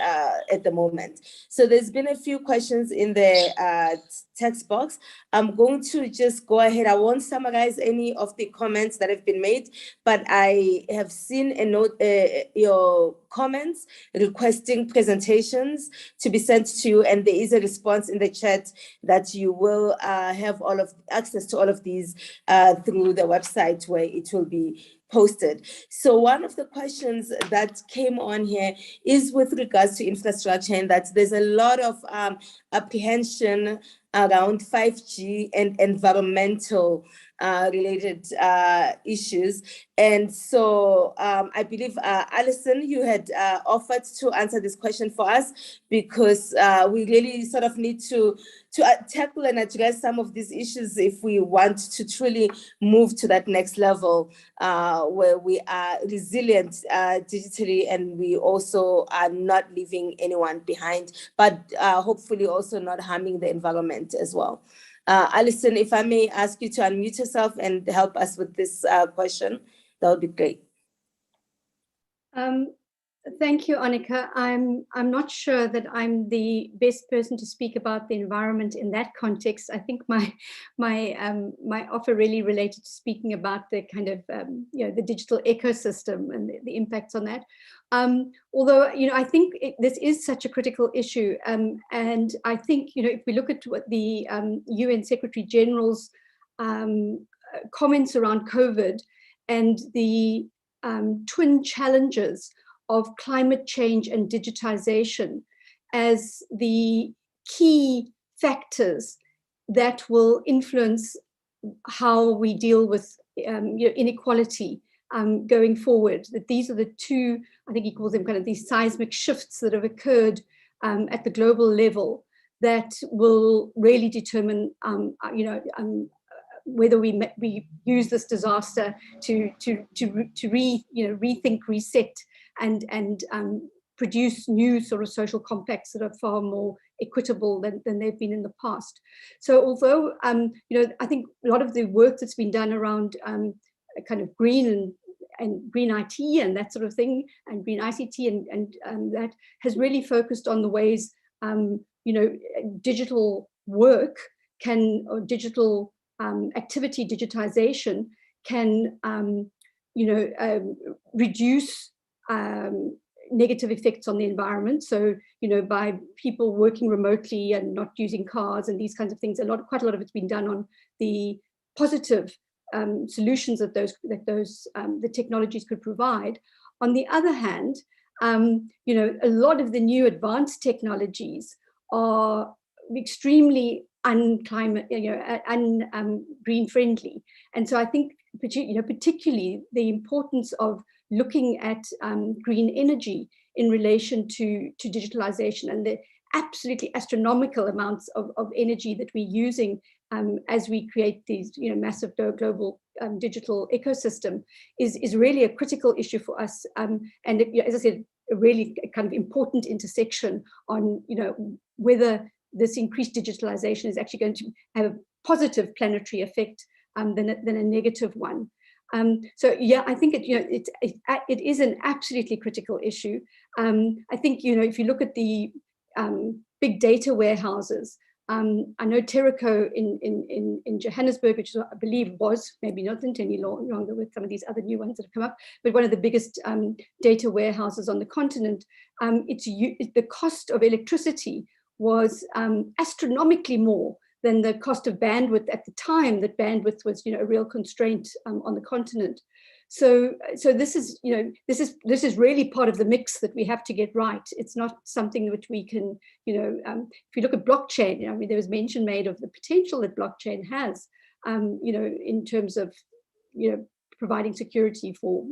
at the moment. So there's been a few questions in the text box. I'm going to just go ahead. I won't summarize any of the comments that have been made, but I have seen a note, your comments requesting presentations to be sent to you, and there is a response in the chat that you will have access to all of these through the website where it will be posted. So one of the questions that came on here is with regards to infrastructure, and that there's a lot of apprehension around 5G and environmental related issues. And so I believe, Alison, you had offered to answer this question for us, because we really sort of need to tackle and address some of these issues if we want to truly move to that next level where we are resilient digitally, and we also are not leaving anyone behind, but hopefully also not harming the environment as well. Alison, if I may ask you to unmute yourself and help us with this question, that would be great. Thank you, Annika. I'm not sure that I'm the best person to speak about the environment in that context. I think my offer really related to speaking about the kind of the digital ecosystem and the impacts on that. Although I think this is such a critical issue, and I think if we look at what the UN Secretary General's comments around COVID and the twin challenges of climate change and digitization as the key factors that will influence how we deal with inequality going forward. That these are the two, I think he calls them kind of these seismic shifts that have occurred at the global level that will really determine whether we use this disaster to rethink, reset, and produce new sort of social compacts that are far more equitable than they've been in the past. So although I think a lot of the work that's been done around kind of green and green IT and that sort of thing, and green ICT and that has really focused on the ways digital work or digital activity digitization can reduce negative effects on the environment. So by people working remotely and not using cars and these kinds of things, quite a lot of it's been done on the positive solutions that the technologies could provide. On the other hand, a lot of the new advanced technologies are extremely unclimate, green friendly, and so I think particularly the importance of looking at green energy in relation to digitalization and the absolutely astronomical amounts of energy that we're using as we create these massive global digital ecosystem is really a critical issue for us, and as I said, a really kind of important intersection on whether this increased digitalization is actually going to have a positive planetary effect than a negative one. So yeah, I think it is an absolutely critical issue. I think if you look at the big data warehouses, I know Terraco in Johannesburg, which I believe was maybe not any longer with some of these other new ones that have come up, but one of the biggest data warehouses on the continent. The cost of electricity was astronomically more than the cost of bandwidth at the time that bandwidth was a real constraint on the continent. So this is really part of the mix that we have to get right. It's not something which we can if you look at blockchain, I mean, there was mention made of the potential that blockchain has in terms of providing security for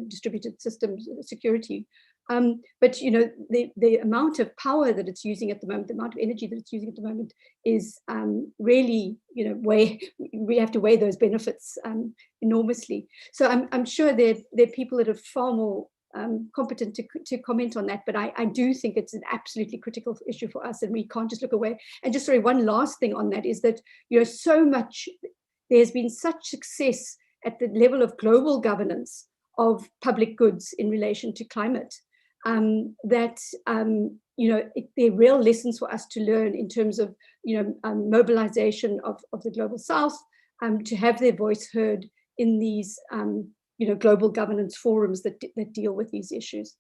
distributed systems security. But the amount of power that it's using at the moment, the amount of energy that it's using at the moment is really we have to weigh those benefits enormously. So I'm sure there are people that are far more competent to comment on that, but I do think it's an absolutely critical issue for us, and we can't just look away. And just one last thing on that is that there's been such success at the level of global governance of public goods in relation to climate, that there are real lessons for us to learn in terms of mobilization of the global south to have their voice heard in these global governance forums that deal with these issues.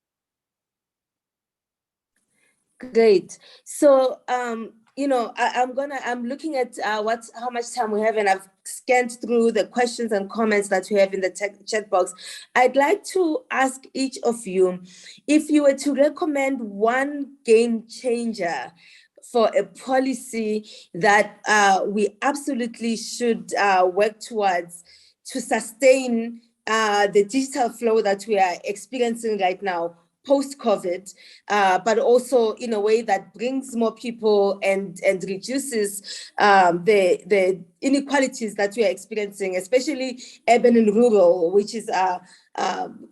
Great. So I'm looking at how much time we have, and I've scanned through the questions and comments that we have in the chat box. I'd like to ask each of you if you were to recommend one game changer for a policy that we absolutely should work towards to sustain the digital flow that we are experiencing right now post-COVID, but also in a way that brings more people and reduces the inequalities that we are experiencing, especially urban and rural, which is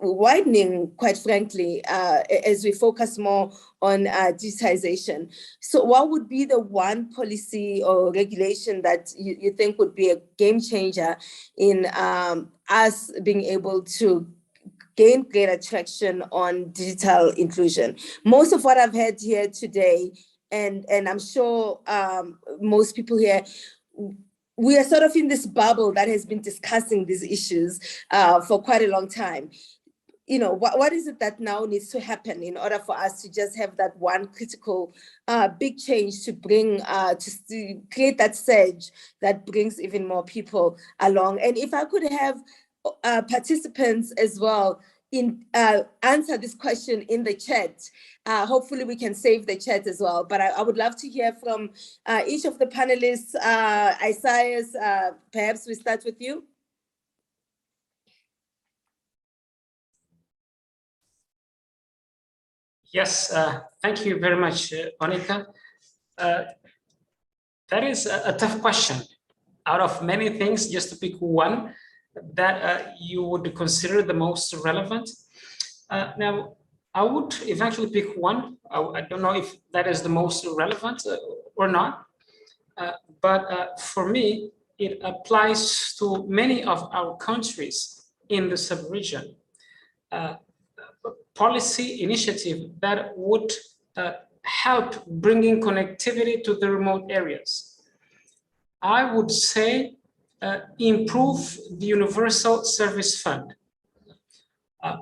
widening, quite frankly, as we focus more on digitization. So what would be the one policy or regulation that you think would be a game changer in us being able to gain greater traction on digital inclusion? Most of what I've heard here today, and I'm sure most people here, we are sort of in this bubble that has been discussing these issues for quite a long time. You know, what is it that now needs to happen in order for us to just have that one critical big change to bring, to create that surge that brings even more people along? And if I could have participants as well in answer this question in the chat, hopefully we can save the chat as well. But I would love to hear from each of the panelists. Isaiah, perhaps we start with you. Yes, thank you very much, Onika. That is a tough question. Out of many things, just to pick one that you would consider the most relevant. Now, I would eventually pick one. I don't know if that is the most relevant or not, but for me, it applies to many of our countries in the sub-region. Policy initiative that would help bringing connectivity to the remote areas. I would say improve the Universal Service Fund.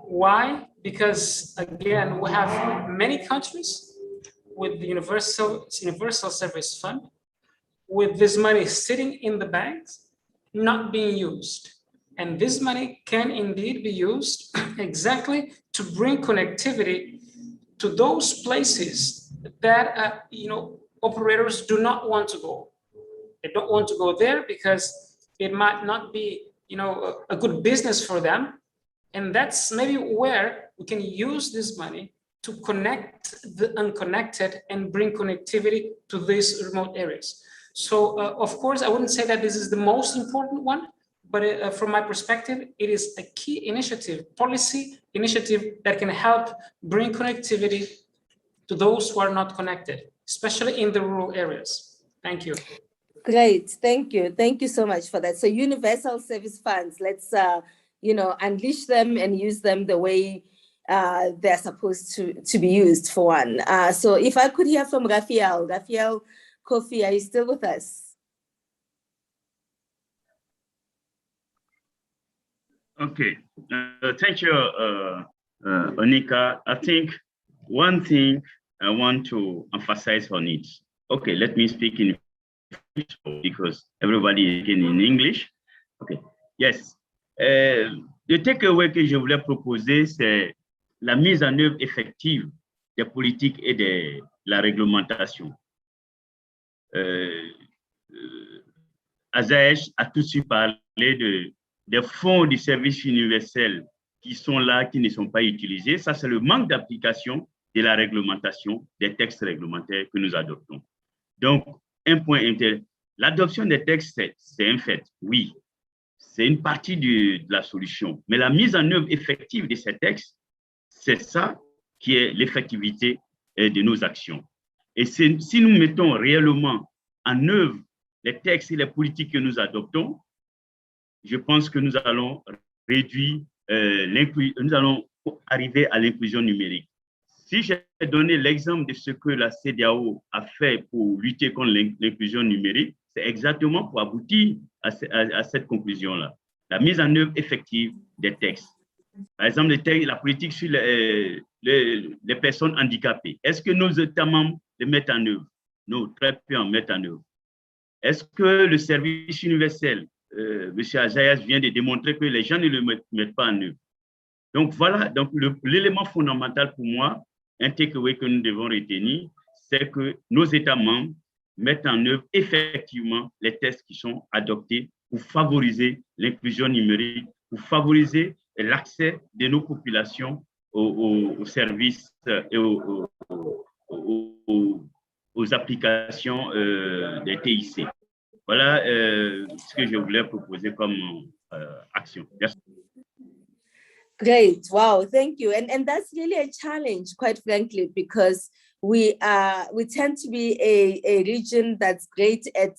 Why? Because again, we have many countries with the Universal Service Fund, with this money sitting in the banks, not being used. And this money can indeed be used exactly to bring connectivity to those places that operators do not want to go. They don't want to go there because it might not be a good business for them. And that's maybe where we can use this money to connect the unconnected and bring connectivity to these remote areas. So of course, I wouldn't say that this is the most important one, but from my perspective, it is a key initiative, policy initiative that can help bring connectivity to those who are not connected, especially in the rural areas. Thank you. Great, thank you. Thank you so much for that. So universal service funds, let's unleash them and use them the way they're supposed to be used, for one. So if I could hear from Raphael Kofi, are you still with us? Okay, thank you, Onika. I think one thing I want to emphasize on it. Okay, let me speak in English because everybody is in English. Okay, yes. Le takeaway que je voulais proposer, c'est la mise en œuvre effective des politiques et de la réglementation. Azaesh a tout de suite parlé des fonds du service universel qui sont là, qui ne sont pas utilisés. Ça, c'est le manque d'application de la réglementation, des textes réglementaires que nous adoptons. Donc, un point intéressant. L'adoption des textes, c'est un fait, oui. C'est une partie de la solution. Mais la mise en œuvre effective de ces textes, c'est ça qui est l'effectivité de nos actions. Et si nous mettons réellement en œuvre les textes et les politiques que nous adoptons, je pense que nous allons réduire, nous allons arriver à l'inclusion numérique. Si j'ai donné l'exemple de ce que la CEDEAO a fait pour lutter contre l'inclusion numérique, c'est exactement pour aboutir à cette conclusion-là. La mise en œuvre effective des textes. Par exemple, la politique sur les personnes handicapées. Est-ce que nos États membres les mettent en œuvre? Non, très peu en mettent en œuvre. Est-ce que le service universel, M. Ajaïas vient de démontrer que les gens ne le mettent pas en œuvre? Donc voilà, donc l'élément fondamental pour moi, un takeaway que nous devons retenir, c'est que nos États membres mettent en œuvre effectivement les tests qui sont adoptés pour favoriser l'inclusion numérique, pour favoriser l'accès de nos populations aux services et aux applications des TIC. Voilà ce que je voulais proposer comme action. Merci. Great. Wow. Thank you. And that's really a challenge, quite frankly, because we tend to be a region that's great at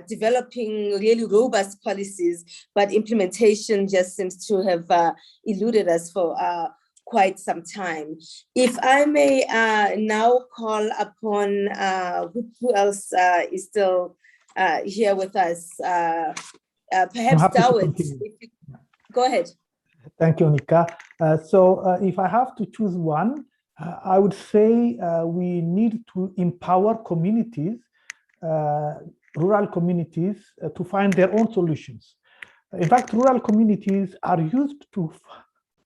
developing really robust policies, but implementation just seems to have eluded us for quite some time. If I may now call upon who else is still here with us, perhaps Dawit. Go ahead. Thank you, Nika. So if I have to choose one, I would say we need to empower communities, rural communities, to find their own solutions. In fact, rural communities are used to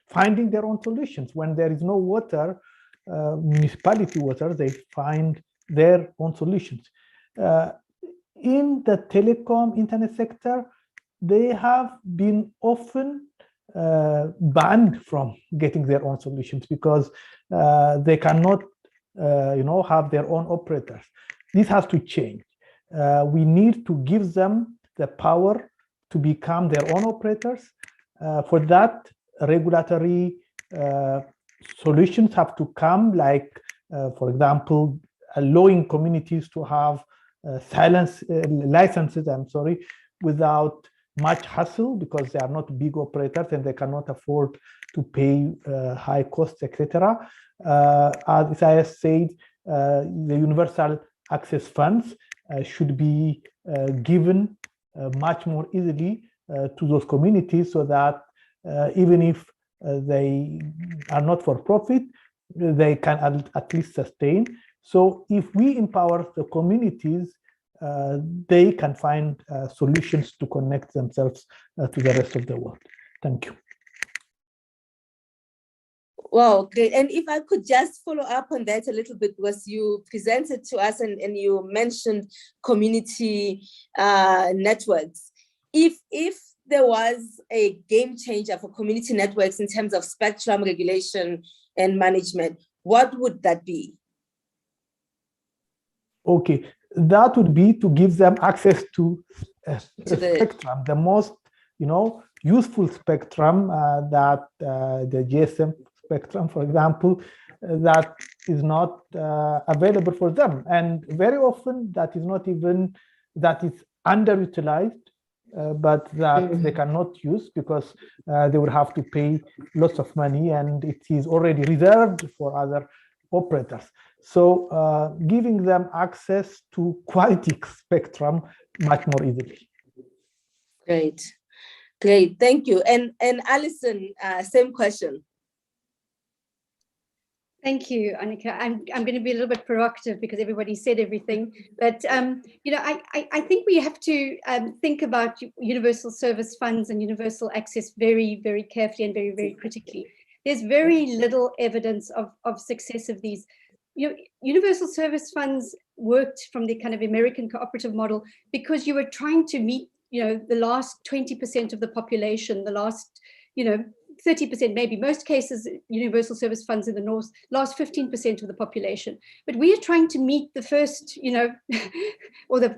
finding their own solutions. When there is no water, municipality water, they find their own solutions. In the telecom internet sector, they have been often banned from getting their own solutions because they cannot, have their own operators. This has to change. We need to give them the power to become their own operators. For that, regulatory solutions have to come, like, for example, allowing communities to have licenses, without much hassle, because they are not big operators and they cannot afford to pay high costs, etc. As I said, the universal access funds should be given much more easily to those communities, so that even if they are not for profit, they can at least sustain. So if we empower the communities, they can find solutions to connect themselves to the rest of the world. Thank you. Wow, great. And if I could just follow up on that a little bit, because you presented to us and you mentioned community networks. If there was a game changer for community networks in terms of spectrum regulation and management, what would that be? Okay, that would be to give them access to spectrum, the most useful spectrum that the GSM spectrum, for example, that is not available for them, and very often that is not even, that is underutilized, but that they cannot use because they would have to pay lots of money, and it is already reserved for other operators. So giving them access to quality spectrum much more easily. Great, thank you. And Alison, same question. Thank you, Annika. I'm going to be a little bit provocative because everybody said everything, but I think we have to think about universal service funds and universal access very, very carefully and very, very critically. There's very little evidence of success of these. Universal service funds worked from the kind of American cooperative model because you were trying to meet, the last 20% of the population, the last, 30%, maybe most cases, universal service funds in the North, last 15% of the population. But we are trying to meet the first, or the,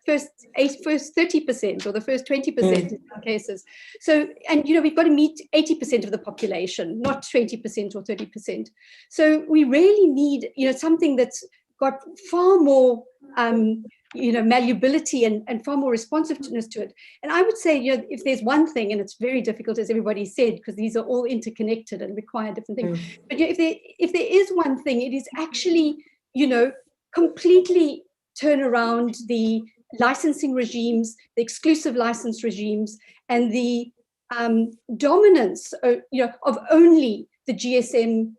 first 30% or the first 20% in some cases. So, and, we've got to meet 80% of the population, not 20% or 30%. So we really need, something that's got far more, malleability and far more responsiveness to it. And I would say, if there's one thing, and it's very difficult, as everybody said, because these are all interconnected and require different things. But if there is one thing, it is actually, completely turn around the licensing regimes, the exclusive license regimes, and the dominance, of only the GSM,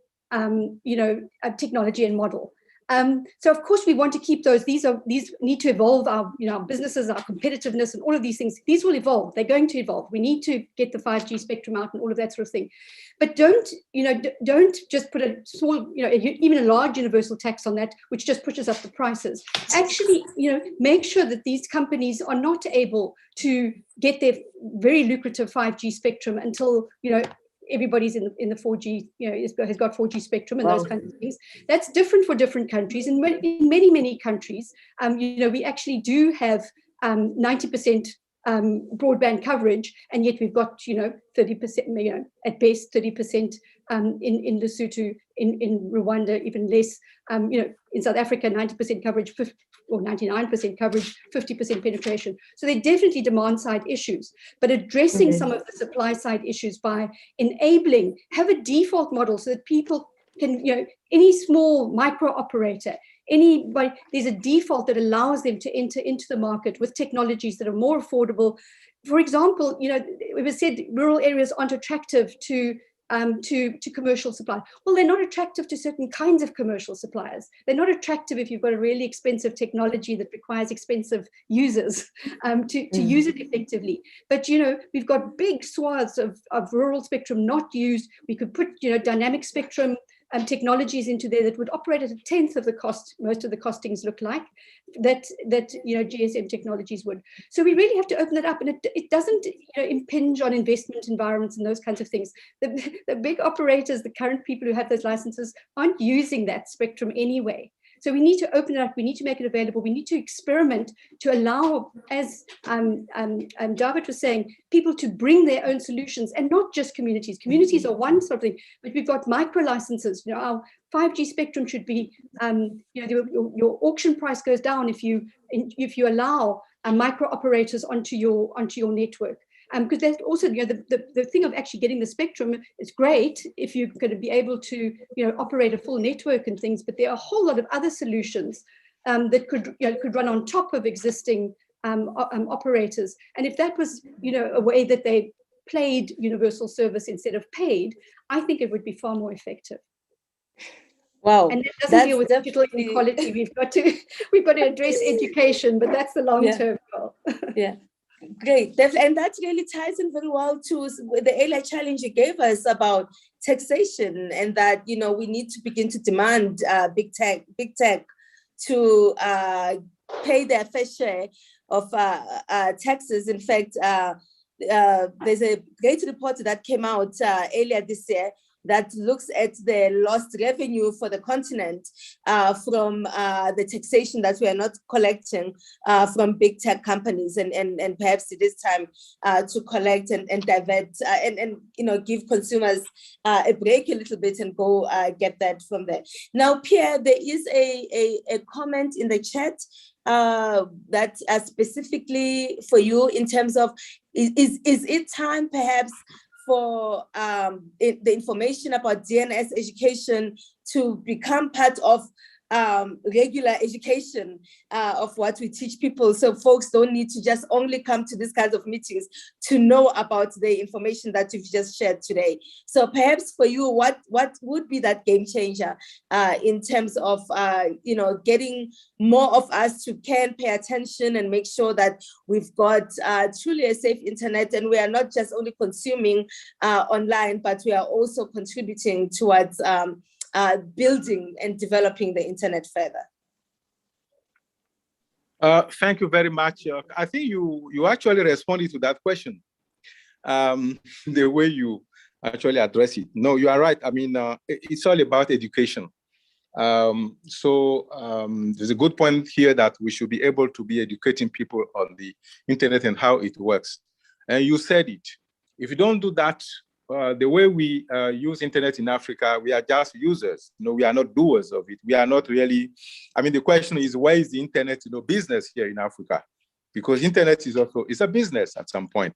technology and model. So of course we want to keep those. These need to evolve. Our our businesses, our competitiveness, and all of these things. These will evolve. They're going to evolve. We need to get the 5G spectrum out and all of that sort of thing. But don't just put a small, even a large universal tax on that, which just pushes up the prices. Actually, make sure that these companies are not able to get their very lucrative 5G spectrum until everybody's in the 4G, has got 4G spectrum and those kinds of things. That's different for different countries. And in many countries, we actually do have 90% broadband coverage, and yet we've got 30%, at best 30% in Lesotho, in Rwanda even less. In South Africa 90% coverage, or 99% coverage, 50% penetration. So they definitely demand side issues, but addressing some of the supply side issues by enabling, have a default model so that people can, any small micro operator, anybody, there's a default that allows them to enter into the market with technologies that are more affordable. For example, it was said rural areas aren't attractive to commercial supply. Well, they're not attractive to certain kinds of commercial suppliers. They're not attractive if you've got a really expensive technology that requires expensive users to use it effectively. But we've got big swaths of rural spectrum not used. We could put dynamic spectrum technologies into there that would operate at 1/10 of the cost. Most of the costings look like that GSM technologies would. So we really have to open it up, and it doesn't impinge on investment environments and those kinds of things. The big operators, the current people who have those licenses, aren't using that spectrum anyway. So we need to open it up. We need to make it available. We need to experiment to allow, as David was saying, people to bring their own solutions, and not just communities. Communities are one sort of thing, but we've got micro licenses. Our 5G spectrum should be, your auction price goes down if you allow micro operators onto your network. Because there's also the thing of actually getting the spectrum is great if you're going to be able to operate a full network and things, but there are a whole lot of other solutions that could run on top of existing operators. And if that was a way that they played universal service instead of paid, I think it would be far more effective. Wow, and it doesn't deal with digital inequality. We've got to address education, but that's the long-term goal. Yeah. Great, and that really ties in very well to the earlier challenge you gave us about taxation, and that we need to begin to demand big tech to pay their fair share of taxes. In fact, there's a great report that came out earlier this year that looks at the lost revenue for the continent from the taxation that we are not collecting from big tech companies, and perhaps it is time to collect and divert and give consumers a break a little bit and go get that from there. Now, Pierre, there is a comment in the chat that specifically for you in terms of is it time perhaps for the information about DNS education to become part of regular education of what we teach people, so folks don't need to just only come to these kinds of meetings to know about the information that you've just shared today. So perhaps for you, what would be that game changer in terms of getting more of us to can pay attention and make sure that we've got truly a safe internet, and we are not just only consuming online, but we are also contributing towards building and developing the internet further? Thank you very much. I think you actually responded to that question, the way you actually address it. No, you are right. I mean, it's all about education. There's a good point here that we should be able to be educating people on the internet and how it works. And you said it. If you don't do that, the way we use internet in Africa, we are just users. We are not doers of it. We are not really. I mean, the question is, where is the internet business here in Africa? Because internet is a business at some point.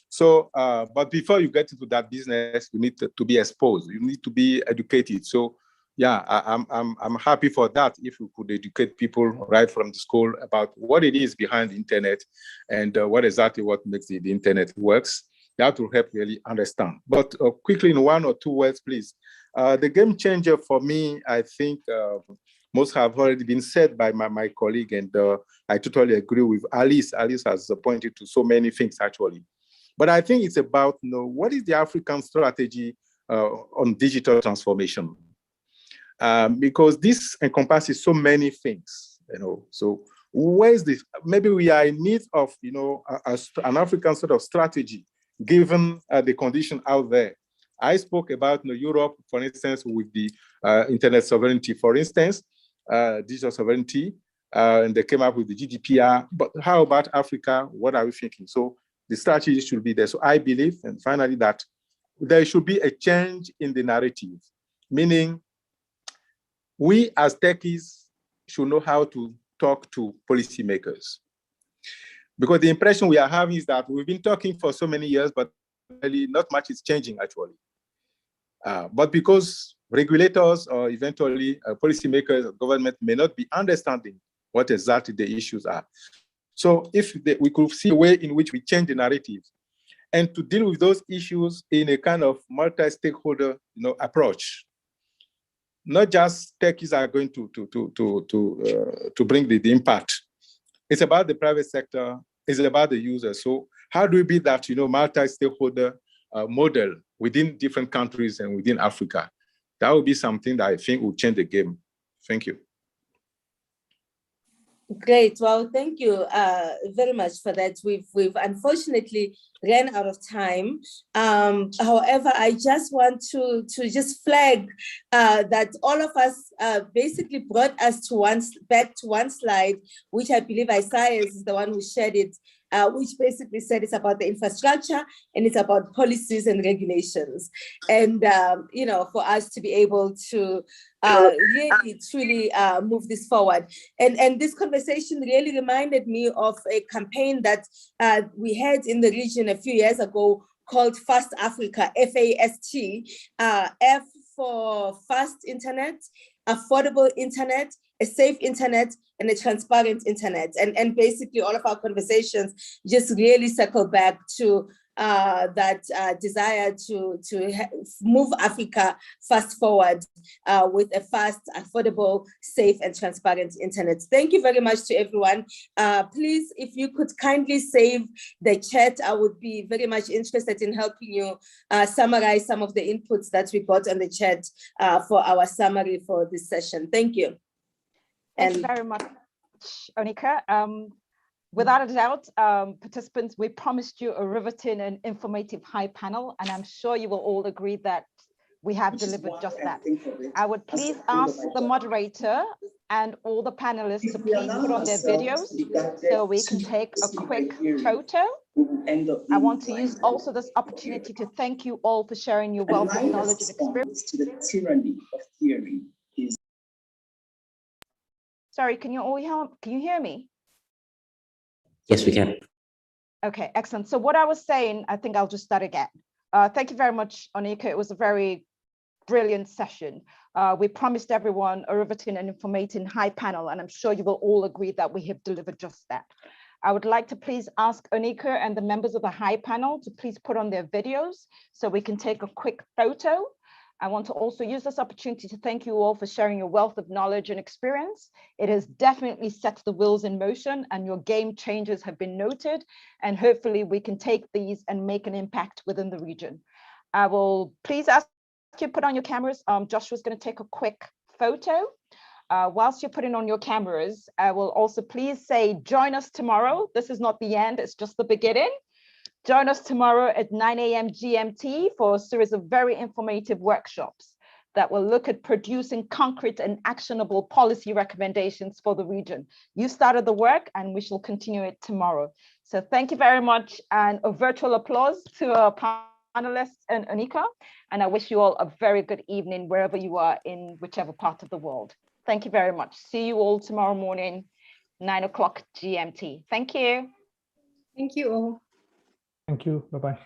So, but before you get into that business, you need to be exposed. You need to be educated. So, yeah, I'm happy for that. If we could educate people right from the school about what it is behind the internet and what makes the internet works. That will help really understand. But quickly, in 1 or 2 words, please. The game changer for me, I think, most have already been said by my colleague, and I totally agree with Alice. Alice has pointed to so many things, actually. But I think it's about, what is the African strategy on digital transformation? Because this encompasses so many things, So where is this? Maybe we are in need of, an African sort of strategy, given the condition out there. I spoke about Europe, for instance, with the internet sovereignty, for instance, digital sovereignty, and they came up with the GDPR. But how about Africa? What are we thinking? So the strategy should be there. So I believe, and finally, that there should be a change in the narrative, meaning we as techies should know how to talk to policymakers. Because the impression we are having is that we've been talking for so many years, but really not much is changing, actually. But because regulators or eventually policymakers, government may not be understanding what exactly the issues are. So if we could see a way in which we change the narrative and to deal with those issues in a kind of multi-stakeholder approach, not just techies are going to bring the impact. It's about the private sector, it's about the user. So how do we build that multi-stakeholder model within different countries and within Africa? That would be something that I think will change the game. Thank you. Great. Well, thank you very much for that. We've unfortunately ran out of time. However, I just want to just flag that all of us basically brought us to back to one slide, which I believe Isaiah is the one who shared it, which basically said it's about the infrastructure and it's about policies and regulations. And, for us to be able to really, truly move this forward. And this conversation really reminded me of a campaign that we had in the region a few years ago called Fast Africa, FAST, F for fast internet, affordable internet, a safe internet, and a transparent internet. And basically all of our conversations just really circle back to that desire to move Africa fast forward with a fast, affordable, safe, and transparent internet. Thank you very much to everyone. Please, if you could kindly save the chat, I would be very much interested in helping you summarize some of the inputs that we got on the chat for our summary for this session. Thank you. Thank you very much, Onika. Without a doubt, participants, we promised you a riveting and informative high panel, and I'm sure you will all agree that we have delivered just that. I would please ask the moderator and all the panelists to please put on their videos so we can take a quick photo. I want to use also this opportunity to thank you all for sharing your wealth of knowledge and experience. To the tyranny of theory is... Sorry, can you hear me? Yes, we can. Okay, excellent. So what I was saying, I think I'll just start again. Thank you very much, Onika. It was a very brilliant session. We promised everyone a riveting and informative high panel, and I'm sure you will all agree that we have delivered just that. I would like to please ask Onika and the members of the high panel to please put on their videos so we can take a quick photo. I want to also use this opportunity to thank you all for sharing your wealth of knowledge and experience. It has definitely set the wheels in motion and your game changers have been noted, and hopefully we can take these and make an impact within the region. I will please ask you to put on your cameras. Joshua's going to take a quick photo. Whilst you're putting on your cameras, I will also please say, join us tomorrow. This is not the end, it's just the beginning. Join us tomorrow at 9 a.m. GMT for a series of very informative workshops that will look at producing concrete and actionable policy recommendations for the region. You started the work and we shall continue it tomorrow. So thank you very much, and a virtual applause to our panelists and Onika. And I wish you all a very good evening wherever you are in whichever part of the world. Thank you very much. See you all tomorrow morning, 9 o'clock GMT. Thank you. Thank you all. Thank you. Bye-bye.